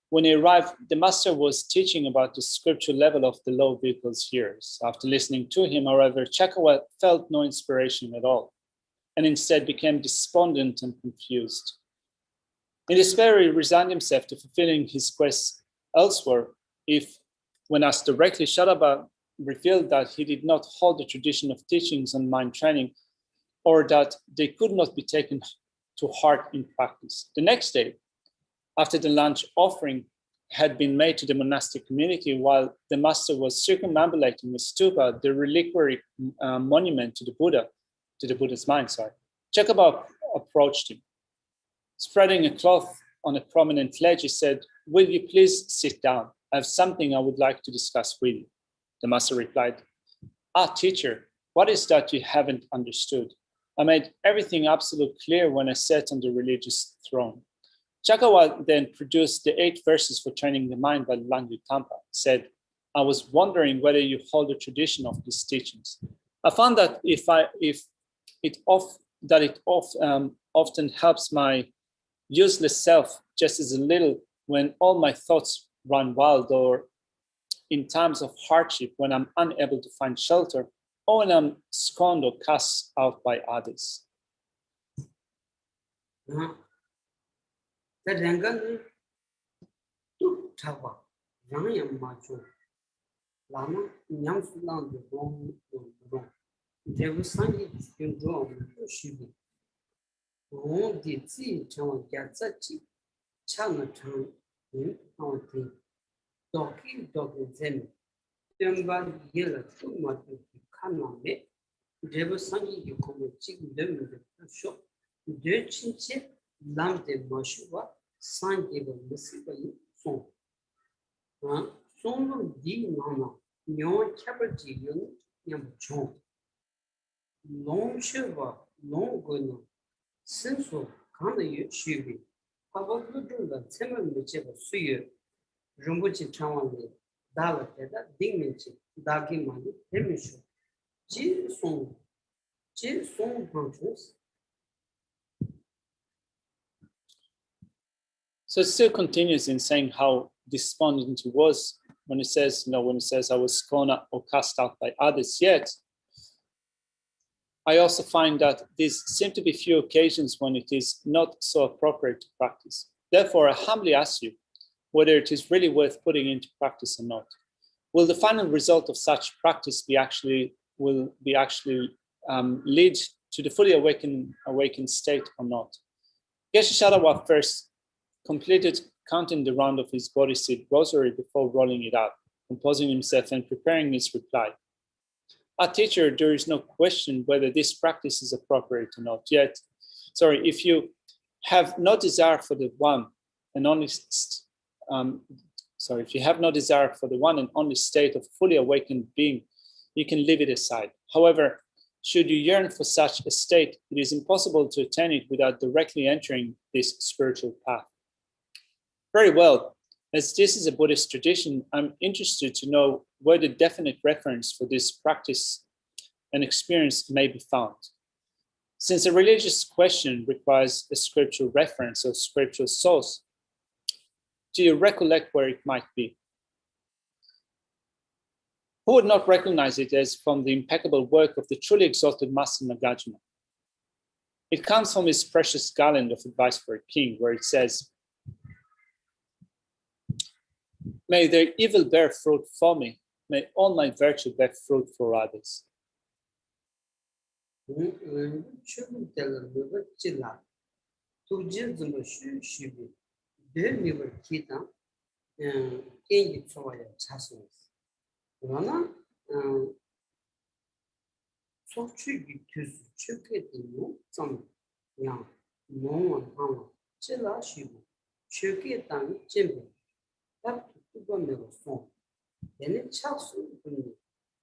When he arrived, the master was teaching about the scriptural level of the low vehicle's hearers. After listening to him, however, Chakawa felt no inspiration at all, and instead became despondent and confused. In despair, he resigned himself to fulfilling his quest elsewhere. When asked directly, Sharaba revealed that he did not hold the tradition of teachings on mind training, or that they could not be taken to heart in practice. The next day, after the lunch offering had been made to the monastic community, while the master was circumambulating the stupa, the reliquary monument to the Buddha's mind, Chakaba approached him. Spreading a cloth on a prominent ledge, he said, "Will you please sit down? I have something I would like to discuss with you." The master replied, "Teacher, what is that you haven't understood? I made everything absolutely clear when I sat on the religious throne." Chakawa then produced the 8 verses for training the mind by Langyu Tampa. Said, "I was wondering whether you hold the tradition of these teachings. I found that it often helps my useless self just as a little when all my thoughts run wild, or in times of hardship when I'm unable to find shelter, or when I'm scorned or cast out by others." The Rangan to Tawa, Rangam Macho, Lama, Yam Sulan, the wrong. There was Sunday in Rome, Shibi. Oh, did see Town Gatsachi, Chana Town, in our thing. Doki Zen. Demba Yella, too much of the Kaname. There was Sunday you come with chicken them in the shop. De Chinche, Lam de Mashua, San gave a Mississippi song. Song di Nana, Yon Caberti, Yam Chong. Long Shiva, Long Guna, Senso, Kana Shivi. About the Timber whichever Suyer, Rumbuchi Chawan, Dala Teta, Dignity, Dagi Mani, Demishu, G Song Functions. So it still continues in saying how despondent he was when he says, when he says, I was scorned or cast out by others. Yet, I also find that there seem to be few occasions when it is not so appropriate to practice. Therefore, I humbly ask you whether it is really worth putting into practice or not. Will the final result of such practice lead to the fully awakened state or not? Geshe first completed counting the round of his Bodhisattva rosary before rolling it out, composing himself and preparing his reply. Our teacher, there is no question whether this practice is appropriate or not. Yet, if you have no desire for the one and only, if you have no desire for the one and only state of fully awakened being, you can leave it aside. However, should you yearn for such a state, it is impossible to attain it without directly entering this spiritual path. Very well. As this is a Buddhist tradition, I'm interested to know where the definite reference for this practice and experience may be found. Since a religious question requires a scriptural reference or scriptural source, do you recollect where it might be? Who would not recognize it as from the impeccable work of the truly exalted Master Nagarjuna? It comes from his precious garland of advice for a king, where it says, may their evil bear fruit for me, may all my virtue bear fruit for others. Then it chucks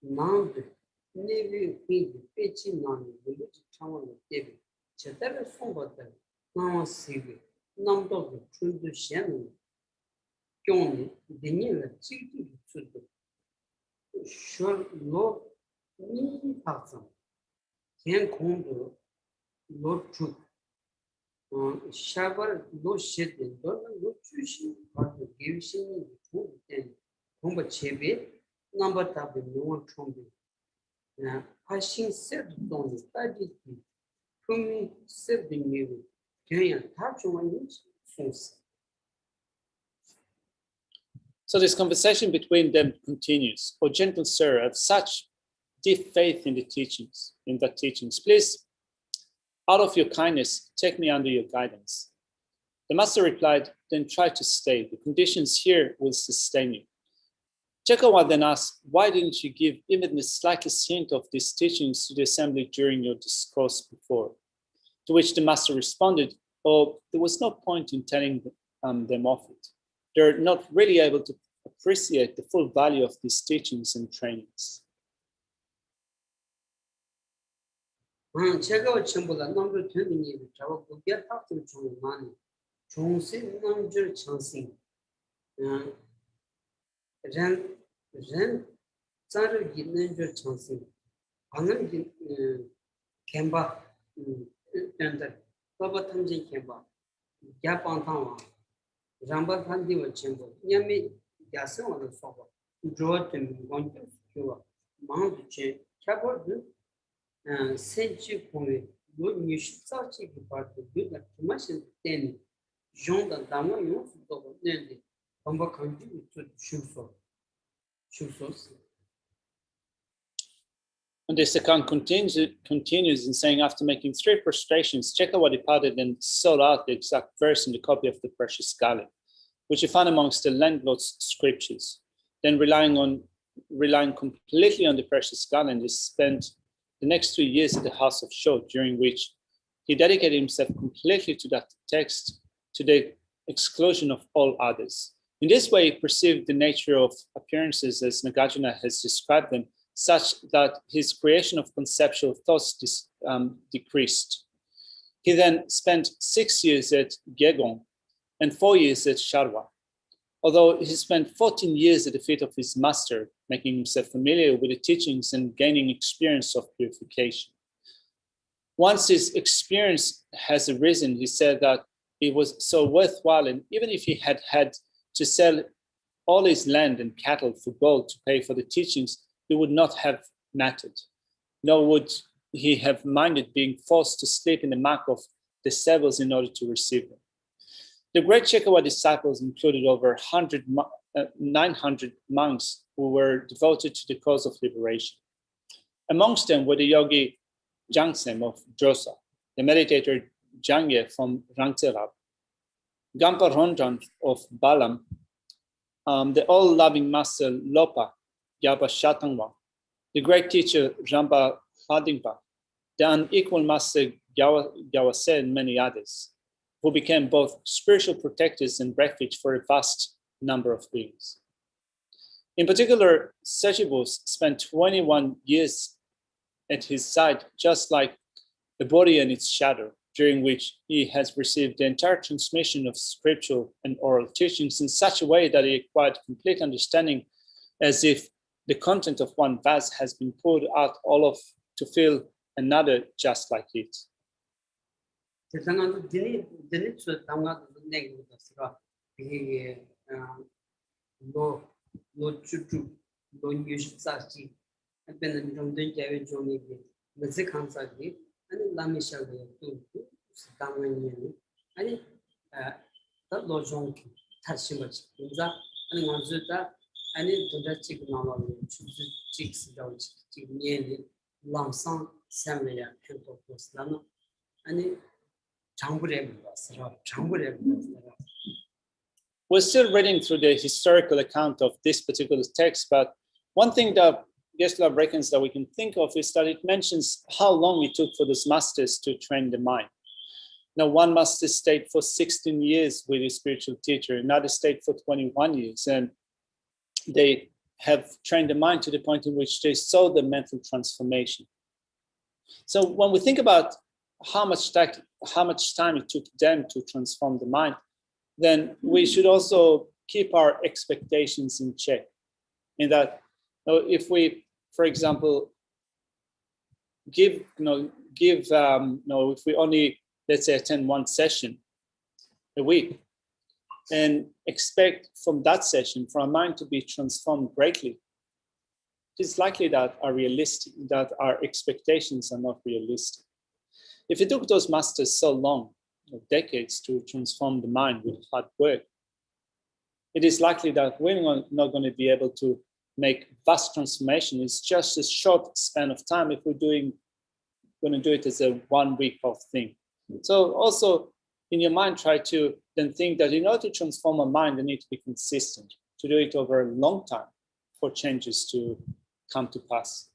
now Navy feed pitching on the village town of David. Chatara Sombata, now Sivi, number of the true to Shannon. Johnny, the near city to the sure Lord me person. Can condo Lord Truth. Shabar no shit and no tuition, but the giving the and Humba Chebe, number tab the no trumbi. Passing said on the study, Pumi said the new, can touch on it? So this conversation between them continues. O gentle sir, have such deep faith in the teachings, please, out of your kindness, take me under your guidance. The master replied, then try to stay. The conditions here will sustain you. Chekawa then asked, why didn't you give even the slightest hint of these teachings to the assembly during your discourse before? To which the master responded, oh, there was no point in telling them of it. They're not really able to appreciate the full value of these teachings and trainings. 제가 전부가 남들 되는 일을 저거 그게 딱들 좀 많이 종신 남들 정신 ren 자를 있는 줄 정신 방은 캠바 엔터 바바 탐진 캠바 야pan타와 잠바 탄디와 쳔보 냐미 야성을 써봐 조어든 건데 그거 마음도 차버드 sentir com ele, no que parte do da machine tem, junta da manhã do dele, And the second continues in saying, after making 3 prostrations, Chekwa departed and sought out the exact verse in the copy of the precious garland, which he found amongst the landlord's scriptures. Then relying completely on the precious garland, he spent the next 2 years at the house of Sho, during which he dedicated himself completely to that text, to the exclusion of all others. In this way, he perceived the nature of appearances as Nagarjuna has described them, such that his creation of conceptual thoughts decreased. He then spent 6 years at Gyegong and 4 years at Sharwa. Although he spent 14 years at the feet of his master, making himself familiar with the teachings and gaining experience of purification. Once his experience has arisen, he said that it was so worthwhile, and even if he had had to sell all his land and cattle for gold to pay for the teachings, it would not have mattered, nor would he have minded being forced to sleep in the mat of the sables in order to receive them. The great Chekawa disciples included over 900 monks who were devoted to the cause of liberation. Amongst them were the yogi Jangsem of Josa, the meditator Jangye from Rangtserab, Gampa Ronjan of Balam, the all-loving master Lopa Yaba Shatangwa, the great teacher Ramba Padingpa, the unequal master Gyawase, and many others, who became both spiritual protectors and refuge for a vast number of beings. In particular, Sechibus spent 21 years at his side, just like the body and its shadow, during which he has received the entire transmission of scriptural and oral teachings in such a way that he acquired complete understanding, as if the content of one vase has been poured out all of to fill another just like it. We're still reading through the historical account of this particular text, but one thing that Geshe reckons that we can think of is that it mentions how long it took for those masters to train the mind. Now, one master stayed for 16 years with his spiritual teacher, another stayed for 21 years, and they have trained the mind to the point in which they saw the mental transformation. So when we think about how much time it took them to transform the mind, then we should also keep our expectations in check. In that, if we, for example, if we only, let's say, attend one session a week and expect from that session for our mind to be transformed greatly, it's likely that our expectations are not realistic. If it took those masters so long, decades, to transform the mind with hard work, it is likely that we're not going to be able to make vast transformation. It's just a short span of time if we're going to do it as a 1 week of thing. So also in your mind, try to then think that in order to transform a mind, they need to be consistent, to do it over a long time for changes to come to pass.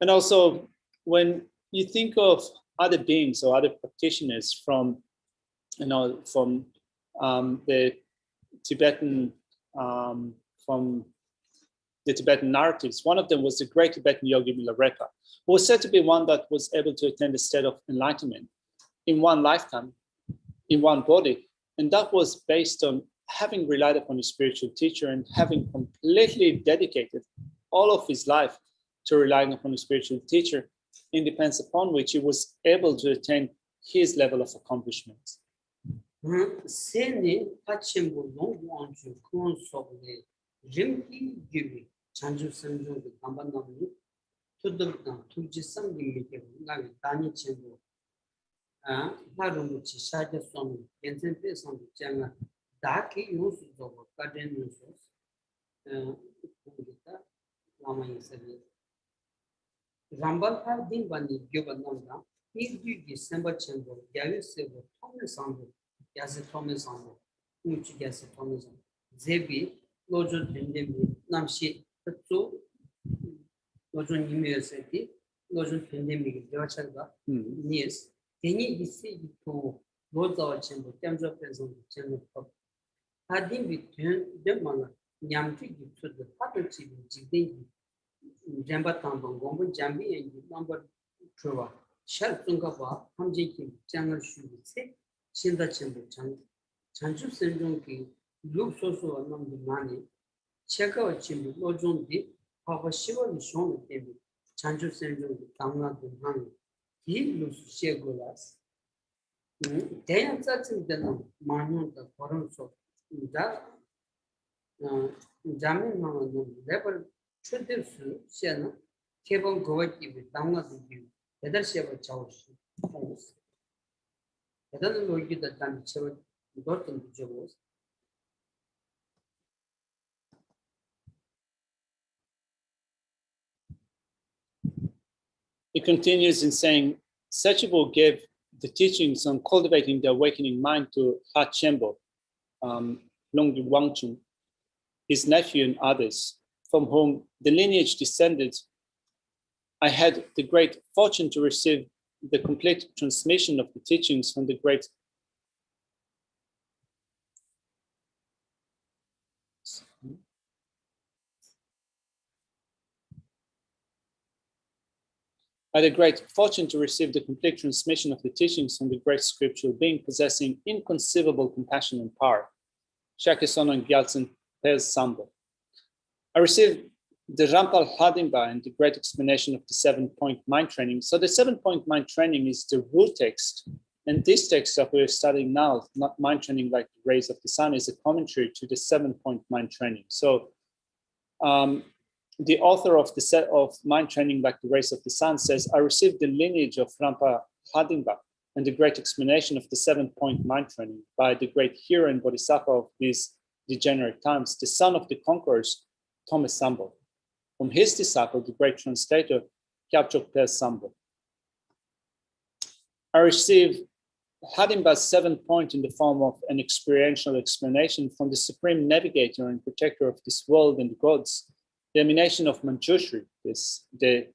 And also, when you think of other beings or other practitioners from the Tibetan narratives, one of them was the great Tibetan yogi Milarepa, who was said to be one that was able to attain the state of enlightenment in one lifetime, in one body. And that was based on having relied upon his spiritual teacher and having completely dedicated all of his life to relying upon a spiritual teacher, in depends upon which he was able to attain his level of accomplishment. 세네 파침부 농구원주 그원 속에 림기 기위 잔주 선종의 감반나무 투들당 투지성 기미게 나의 단위 친구 하루무치 사제 손 괜찮대 손 장아 다키 요수도 가데는서 그러니까 라마이스에 rambalhar din bani gyobananda ilgi December chamber yavisebo tomesango yase tomesango uchi yase tomesango zebi lojo dendemi namshi tsu lojo nimeseti lojo dendemi gyacharga nies teni disi to lojo chamber temjo present chamber hadin bitun demana nyamti gitsu de patochi jigde Jamba Tambang, Gombo Jambi, and number Trova. Shall Tungaba, Hamjiki, Jangal Shubi, Shinda Chamber Chanju Sendonki, Luke Soso among the money, check out Chimbu, Lojon Di, Papa Shiva is shown with him, Chanju Sendon, Tanga Dunhani. He loses Shegolas. They are such in the Manu, the forum so that Jamin level. Chudilsu, Siena, Kevon Goaki with Danga View, Better Sheva Chaush, I don't know you that done Chev got into Javos. He continues in saying, Sechibo gave the teachings on cultivating the awakening mind to Ha Chenbo, Longdi Wangchun, his nephew and others, from whom the lineage descended. I had the great fortune to receive the complete transmission of the teachings from the great scriptural being possessing inconceivable compassion and power, Shakyasona and Gyaltsen Pez Sambo. I received the Rampal Hadimba and the great explanation of the 7-point mind training. So the 7-point mind training is the rule text. And this text that we're studying now, not mind training like the rays of the sun, is a commentary to the 7-point mind training. So the author of the set of mind training like the rays of the sun says, I received the lineage of Rampa Hadimba and the great explanation of the 7-point mind training by the great hero and bodhisattva of these degenerate times, the son of the conquerors, Thomas Sambo, from his disciple, the great translator, Kyabchok Pez Sambo. I received Hadimba's 7-point in the form of an experiential explanation from the supreme navigator and protector of this world and the gods, the emanation of Manjushri, the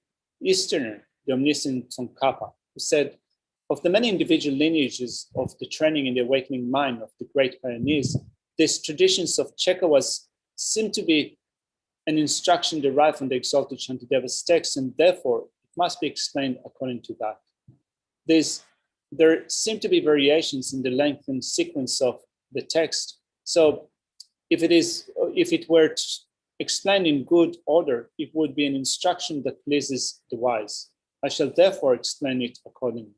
Easterner, the omniscient Tsongkhapa, who said, of the many individual lineages of the training in the awakening mind of the great pioneers, these traditions of Chekawas seem to be an instruction derived from the exalted Shantideva's text, and therefore it must be explained according to that. There seem to be variations in the length and sequence of the text. So if it were explained in good order, it would be an instruction that pleases the wise. I shall therefore explain it accordingly.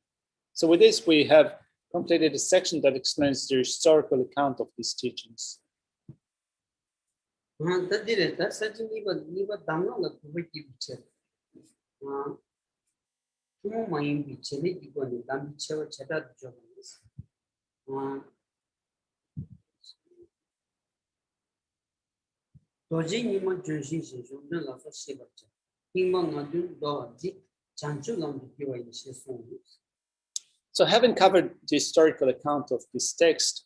So with this, we have completed a section that explains the historical account of these teachings. That such niba damna la kubaki biche. Tumo mayim biche ne igwani dam biche wa cheta joganis. Doji nima junshi shi jundan la so shibacha. Nima ngadun doa di chanchu lambi kiwa yishe sonus. So having covered the historical account of this text,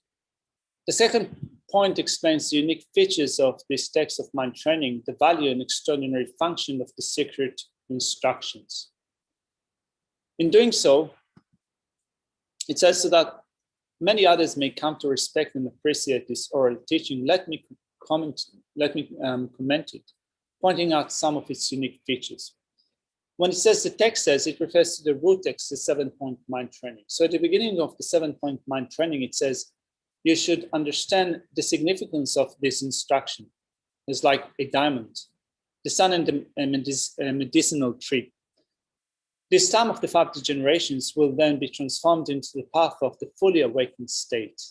the second point explains the unique features of this text of mind training, the value and extraordinary function of the secret instructions. In doing so, it says so that many others may come to respect and appreciate this oral teaching. Let me comment it, pointing out some of its unique features. When it says the text says, it refers to the root text, the 7-point mind training. So at the beginning of the 7-point mind training, it says, you should understand the significance of this instruction. It's like a diamond. the sun and the medicinal tree. This time of the 5 generations will then be transformed into the path of the fully awakened state.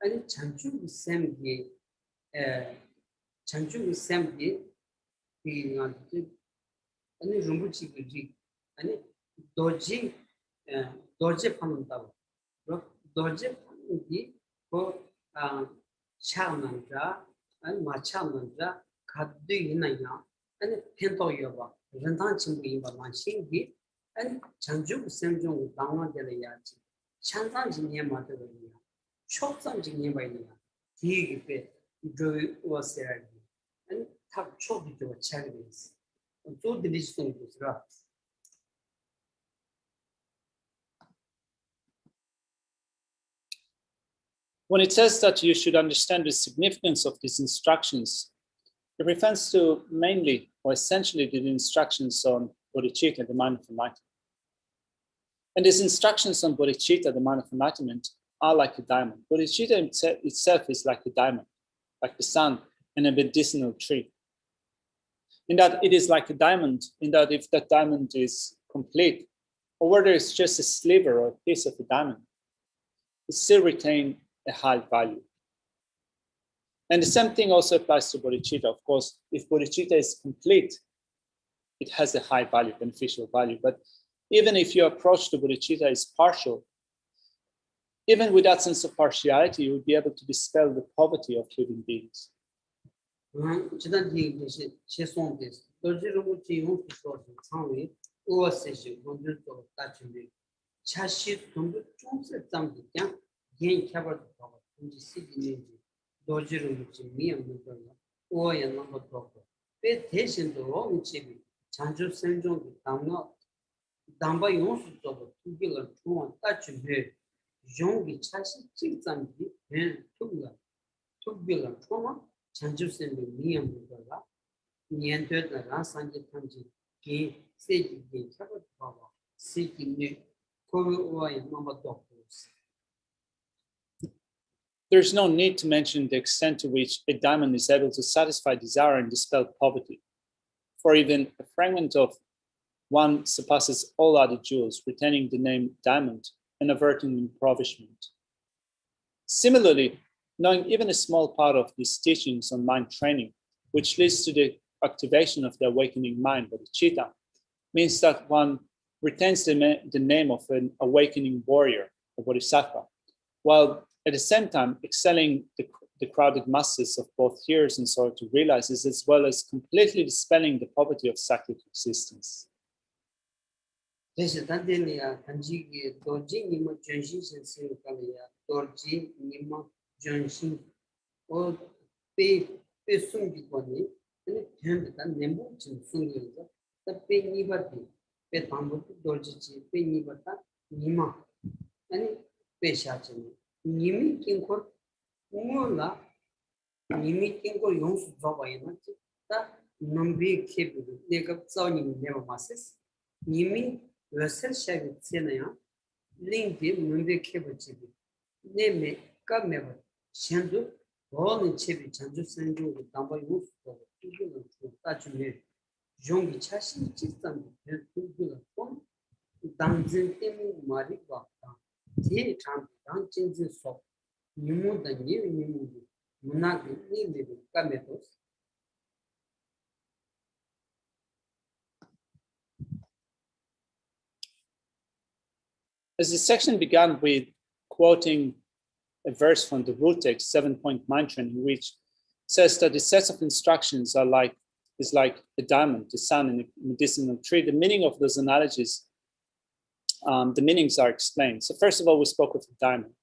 아니 찬주 샘기 찬주 샘기 그냥 아니 rumbuchi 그지 아니 도지 도제 판다고 도제 판기 그 차만자 아니 마차만자 가드 있나요 아니 펜토여 봐 rentan 친구 이봐 만신기 아니 찬주 샘종 당원들이야지 찬상 진행 맞거든요 choksan jingye bayna digi pe do was there and tap chok do chagris to the digital usra. When it says that you should understand the significance of these instructions, it refers to mainly or essentially the instructions on bodhicitta, the mind of enlightenment. And these instructions on bodhicitta, the mind of enlightenment, are like a diamond. Bodhicitta itself is like a diamond, like the sun and a medicinal tree. In that it is like a diamond, in that if that diamond is complete, or whether it's just a sliver or a piece of a diamond, it still retains a high value. And the same thing also applies to bodhicitta. Of course, if bodhicitta is complete, it has a high value, beneficial value. But even if your approach to bodhicitta is partial, even with that sense of partiality, you will be able to dispel the poverty of living beings. Jongi chashi chingzam di ben tugla choma chanju sembe miyam mudala niente na rasanji tanji ki seji ki chabat baba siki ne kowe oya mamba dokos. There's no need to mention the extent to which a diamond is able to satisfy desire and dispel poverty, for even a fragment of one surpasses all other jewels, retaining the name diamond and averting impoverishment. Similarly, knowing even a small part of these teachings on mind training, which leads to the activation of the awakening mind, bodhicitta, means that one retains the name of an awakening warrior, a bodhisattva, while at the same time excelling the crowded masses of both hearers and sorrow to realizers, as well as completely dispelling the poverty of cyclic existence. Geshe tandeliya kanjigi dorji nima jonshin shensi kaliya dorji nima jonshin o pe sungi kwani ane thend ta nembu chin sungi yoga ta pe nibati pe tambu dorji chi pe nibata nima ane pe shachini nimi kinkor umola nimi kinkor yonsu zobayana ta nambi kebi nega tsawni neba mases nimi Vessel shaggy Tsena, Lindy, Munde Kebachibi, Neme, Kameva, Shandu, all in Chibi, Chandu Sandu, the Damba Yuf, Tachune, Jongi Chashi, Chistam, Tugula, Danzin, Mari Baka, Tea Trump, Danchin Sop, Nimu, the new Nimu, Munagi, Nili, Kametos. As this section began with quoting a verse from the root text, 7-point mind training, which says that the sets of instructions is like a diamond, the sun, and a medicinal tree. The meaning of those analogies, the meanings are explained. So first of all, we spoke of the diamond.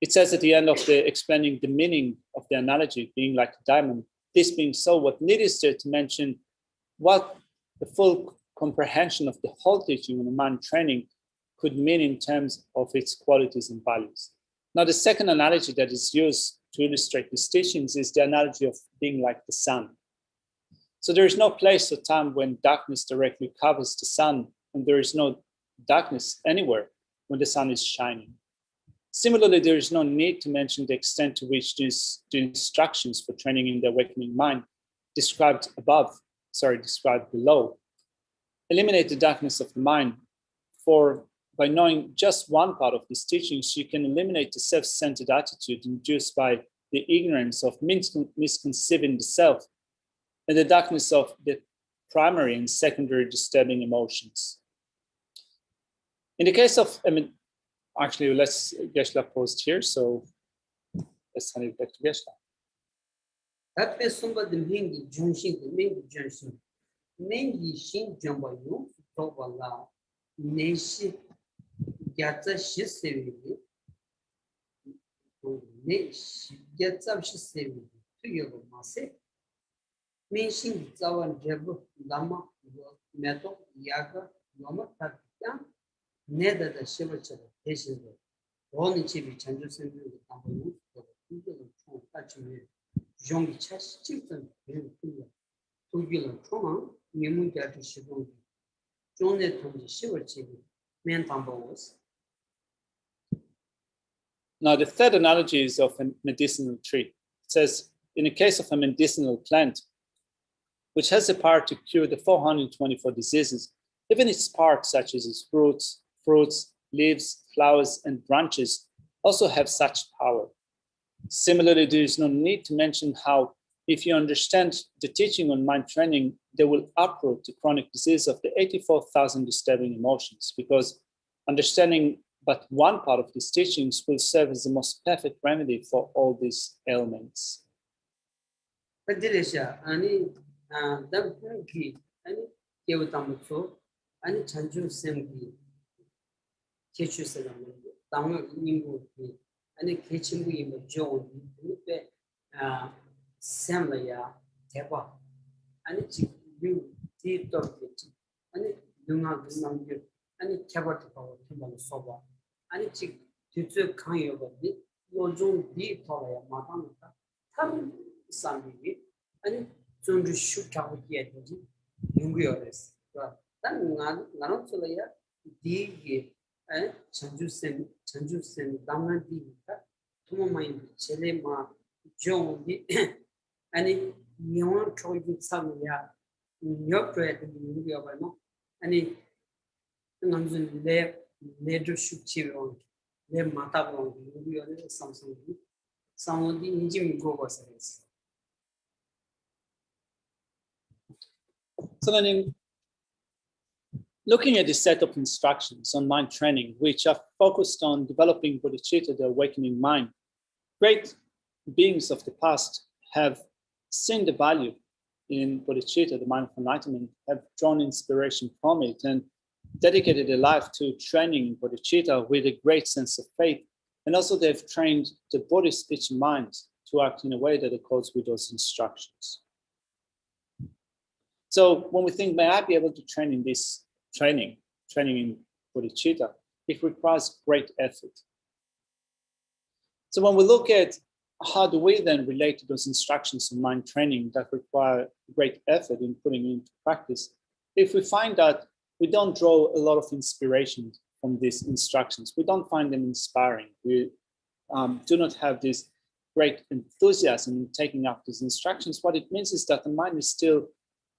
It says at the end of the explaining the meaning of the analogy being like a diamond. This being so, what needed is there to mention what the full comprehension of the whole teaching on the mind training could mean in terms of its qualities and values. Now, the second analogy that is used to illustrate these teachings is the analogy of being like the sun. So there is no place or time when darkness directly covers the sun, and there is no darkness anywhere when the sun is shining. Similarly, there is no need to mention the extent to which the instructions for training in the awakening mind described below eliminate the darkness of the mind. For by knowing just one part of these teachings, you can eliminate the self-centered attitude induced by the ignorance of misconceiving the self and the darkness of the primary and secondary disturbing emotions. In the case of, actually, let's Geshe post here, so let's hand it back to Geshe. That somebody mingi junshi mingi junshi mingi shin jamba yu to wala neshi gyatsa shisevi neshi gyatsa shisevi to yoga mase menshin zawan jebu lama meto yaga yoma takya neda da shiva chara deshindo oni chibi chanju sendu tambu to to tachime Jongi chas chipton to you trauma, Nimu Gatu Shibon, Jonet from the Shiver Chibi, Mantamboas. Now, the third analogy is of a medicinal tree. It says, in the case of a medicinal plant, which has the power to cure the 424 diseases, even its parts, such as its fruits, leaves, flowers, and branches, also have such power. Similarly, there is no need to mention how, if you understand the teaching on mind training, they will uproot the chronic disease of the 84,000 disturbing emotions, because understanding but one part of these teachings will serve as the most perfect remedy for all these ailments. And kitchen we Joan, Samlaya, Teba, and it's you deep dog, and it do not belong you, and it covered our Timber Soba, and it's to kind of a bit, no John deep toler, Madame, Tam Sammy, and it soon to shoot out yet, you realize. Then none of the layer, dig. Chanju sen damna di ta tumo mai chele ma jong di ani nyon choi di sam ya nyok pre di yo ba no ani namjun le do shu chi on le mata bon di yo le samsung di samodi injim go ba service. So then, looking at the set of instructions on mind training, which are focused on developing bodhicitta, the awakening mind, great beings of the past have seen the value in bodhicitta, the mind of enlightenment, have drawn inspiration from it, and dedicated their life to training bodhicitta with a great sense of faith. And also they've trained the body, speech, and mind to act in a way that accords with those instructions. So when we think, may I be able to train in this training in bodhicitta, it requires great effort. So when we look at how do we then relate to those instructions in mind training that require great effort in putting into practice, if we find that we don't draw a lot of inspiration from these instructions, we don't find them inspiring, we do not have this great enthusiasm in taking up these instructions, what it means is that the mind is still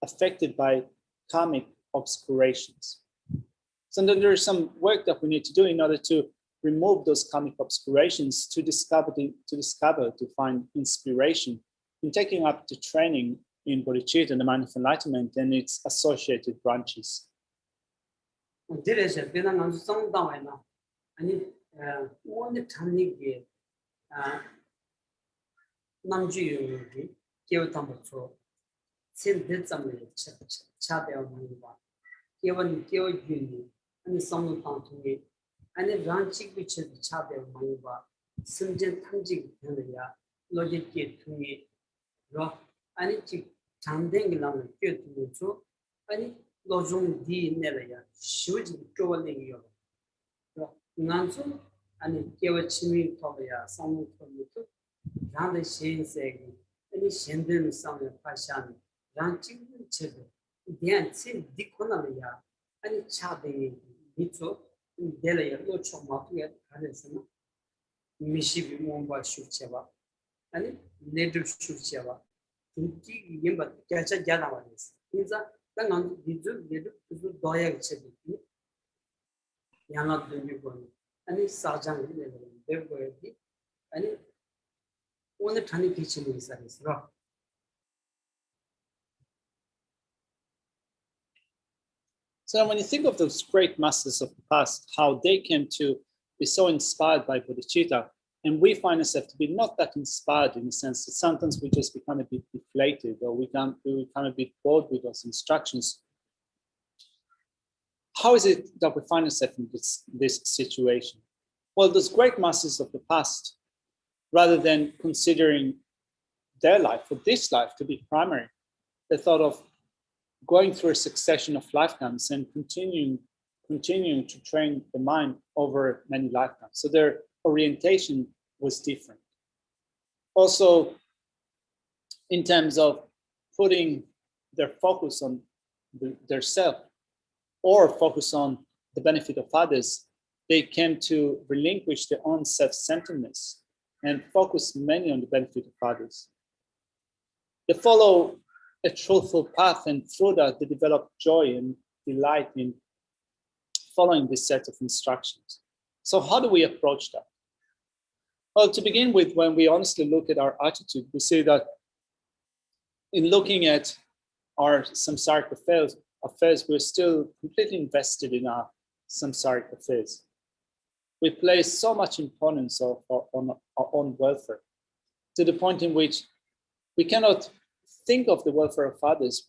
affected by karmic obscurations. So then there is some work that we need to do in order to remove those karmic obscurations to find inspiration in taking up the training in bodhicitta and the mind of enlightenment and its associated branches. And some to me, and a ranching which is the chattel Mayuba, Simjan Tanjing Tanaya, logic to me, rock, and it Tanding Lam, good to me too, and lojong di nelaya shuji trolling yo nanzo ani kewa chimi tolaya samu tomuto rande shen segi ani shenden samu pashan ranching chebe dian sin dikona ya ani chabe mitso delaya lo choma tu ya hanesana mishibi momba shucheba ani native shucheba inti yemba kacha jana wanes inza tangan dizu dedu tu doya chebe yana dönüyor bunu. Hani sarcan gibi dev boyayı. Hani onu tanı geçirmeyi sarız. So when you think of those great masters of the past, how they came to be so inspired by bodhicitta, and we find ourselves to be not that inspired in the sense that sometimes we just become a bit deflated or we become a bit bored with those instructions. How is it that we find ourselves in this situation? Well, those great masters of the past, rather than considering their life or this life to be primary, they thought of going through a succession of lifetimes and continuing to train the mind over many lifetimes. So their orientation was different. Also, in terms of putting their focus on their self or focus on the benefit of others, they came to relinquish their own self-centeredness and focus mainly on the benefit of others. They follow a truthful path, and through that, they develop joy and delight in following this set of instructions. So how do we approach that? Well, to begin with, when we honestly look at our attitude, we see that in looking at our samsaric affairs, we're still completely invested in our samsaric affairs. We place so much importance on our own welfare to the point in which we cannot think of the welfare of others.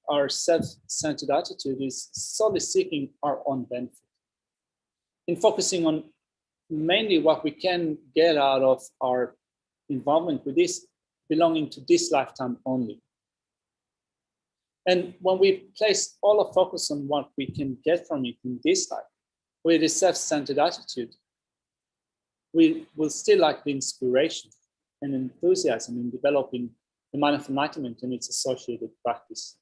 Our self-centered attitude is solely seeking our own benefit. In focusing on mainly what we can get out of our involvement with this, belonging to this lifetime only. And when we place all our focus on what we can get from it in this life, with a self-centered attitude, we will still lack the inspiration and enthusiasm in developing the mind of enlightenment and its associated practice.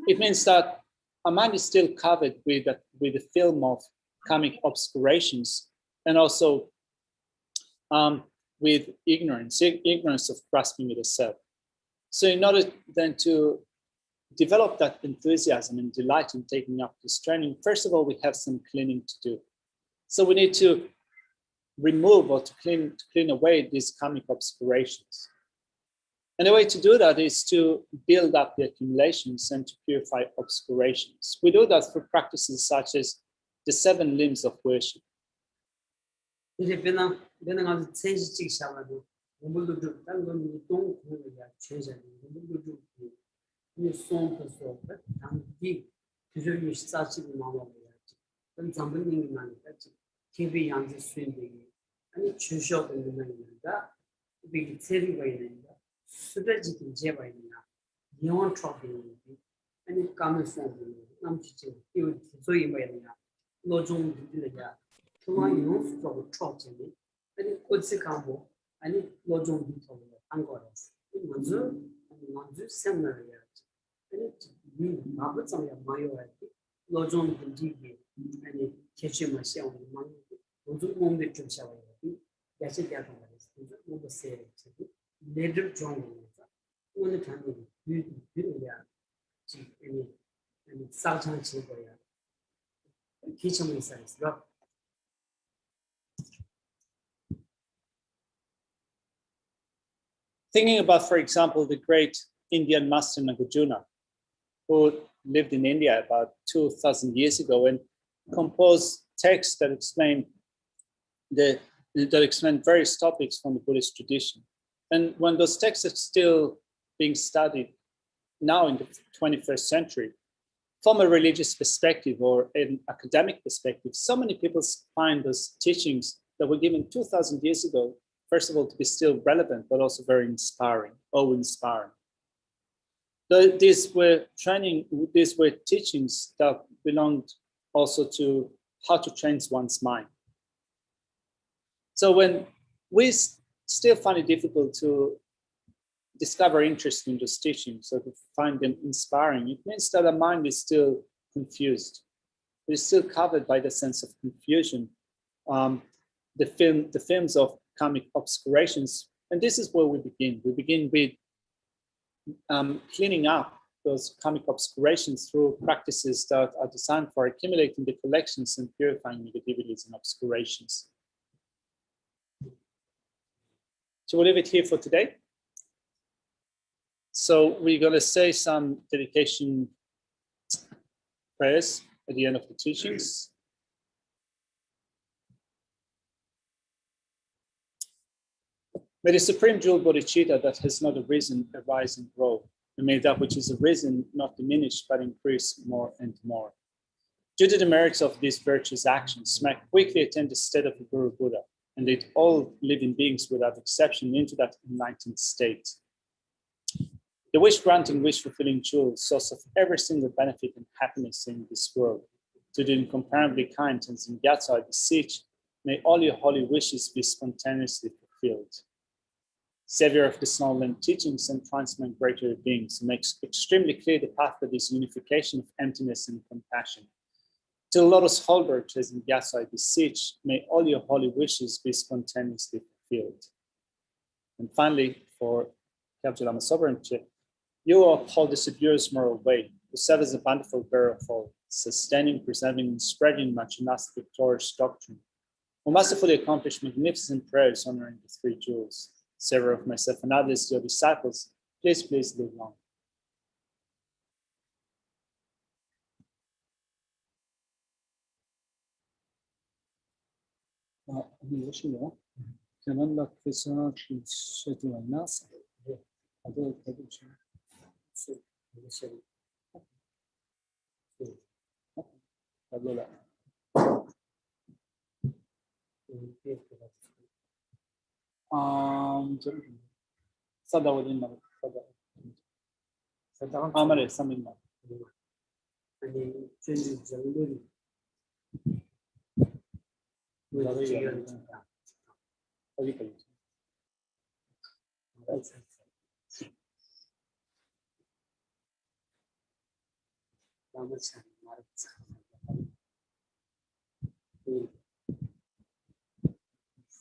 It means that our mind is still covered with the film of karmic obscurations and also with ignorance of grasping it as self. So in order then to develop that enthusiasm and delight in taking up this training, first of all, we have some cleaning to do. So we need to remove or to clean away these karmic obscurations. And the way to do that is to build up the accumulations and to purify obscurations. We do that through practices such as the 7 limbs of worship. 수배지긴 제바이나 영원 트로빙이 아니 까면서 남치지 이거 소위 뭐야 노종 비들이야 그만 용수적으로 트로징이 아니 고치가고 아니 노종 비들이 한 거라서 먼저 세미나야 아니 이 마부장야 마요야 노종 비들이 아니 개체만 세우는 만 노종 몸에 좀 세워야 야시 대하는 거라서 뭔가 세야 native joining all the time you any sarjan chiboya kicham size Thinking about, for example, the great Indian master Nagarjuna, who lived in India about 2,000 years ago and composed texts that explain various topics from the Buddhist tradition. And when those texts are still being studied now in the 21st century, from a religious perspective or an academic perspective, so many people find those teachings that were given 2,000 years ago, first of all, to be still relevant, but also very inspiring, awe-inspiring. These were teachings that belonged also to how to train one's mind. So when we still find it difficult to discover interest in those teachings, so to find them inspiring, it means that our mind is still confused. It is still covered by the sense of confusion. The films of karmic obscurations, and this is where we begin. We begin with cleaning up those karmic obscurations through practices that are designed for accumulating the collections and purifying negativities and obscurations. So we'll leave it here for today. So we're going to say some dedication prayers at the end of the teachings. May the Supreme Jewel Bodhicitta that has not arisen arise and grow, and may that which is arisen not diminish but increase more and more. Due to the merits of these virtuous actions, may I quickly attain the state of the Guru Buddha, and lead all living beings without exception into that enlightened state. The wish-granting, wish-fulfilling jewel, source of every single benefit and happiness in this world, to the incomparably kind and Zengyatso I beseech, may all your holy wishes be spontaneously fulfilled. Savior of the Snowland teachings and transmigratory beings, makes extremely clear the path that is unification of emptiness and compassion. To the Lotus Holder, to Zengyatso I beseech, may all your holy wishes be spontaneously fulfilled. And finally, for Kyabje Lama Sovereignty, you uphold the severest moral way, to serve as a bountiful bearer of all, sustaining, preserving, and spreading Machinas victorious doctrine, who masterfully accomplish magnificent prayers honoring the three jewels. Savior of myself and others, your disciples, please live long.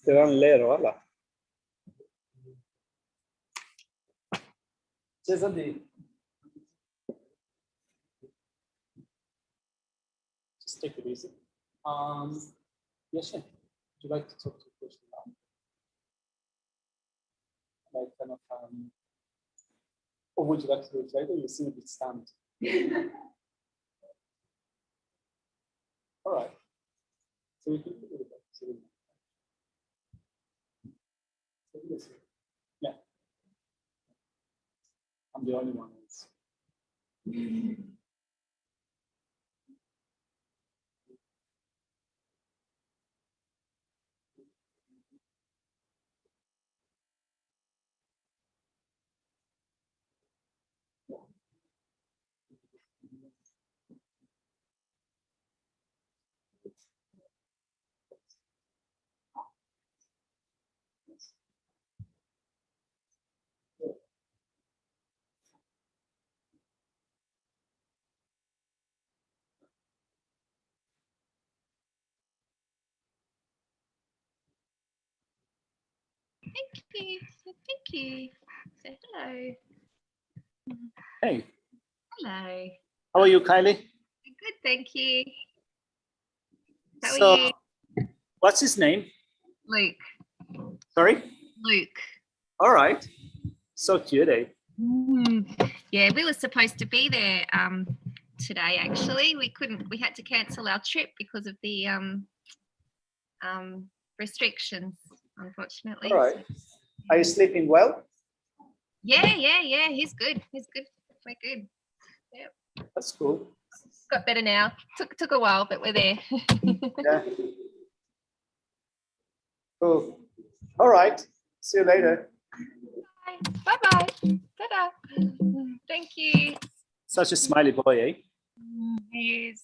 Te dan lero, alla. Just take it easy. Geshe, would you like to talk to the person now? Like kind of, or would you like to do it later? You seem a bit stunned. All right. So we can do it. Yeah. I'm the only one else. Thank you. Thank you. Say hello. Hey. Hello. How are you, Kylie? Good, thank you. How are you? What's his name? Luke. Sorry? Luke. All right. So cute, eh? Yeah, we were supposed to be there today. Actually, we couldn't. We had to cancel our trip because of the restrictions, unfortunately. All right. Are you sleeping well? Yeah. He's good. We're good. Yep. That's cool. Got better now. Took a while, but we're there. Yeah. Cool. All right. See you later. Bye. Bye-bye. Ta-da. Thank you. Such a smiley boy, eh? He is.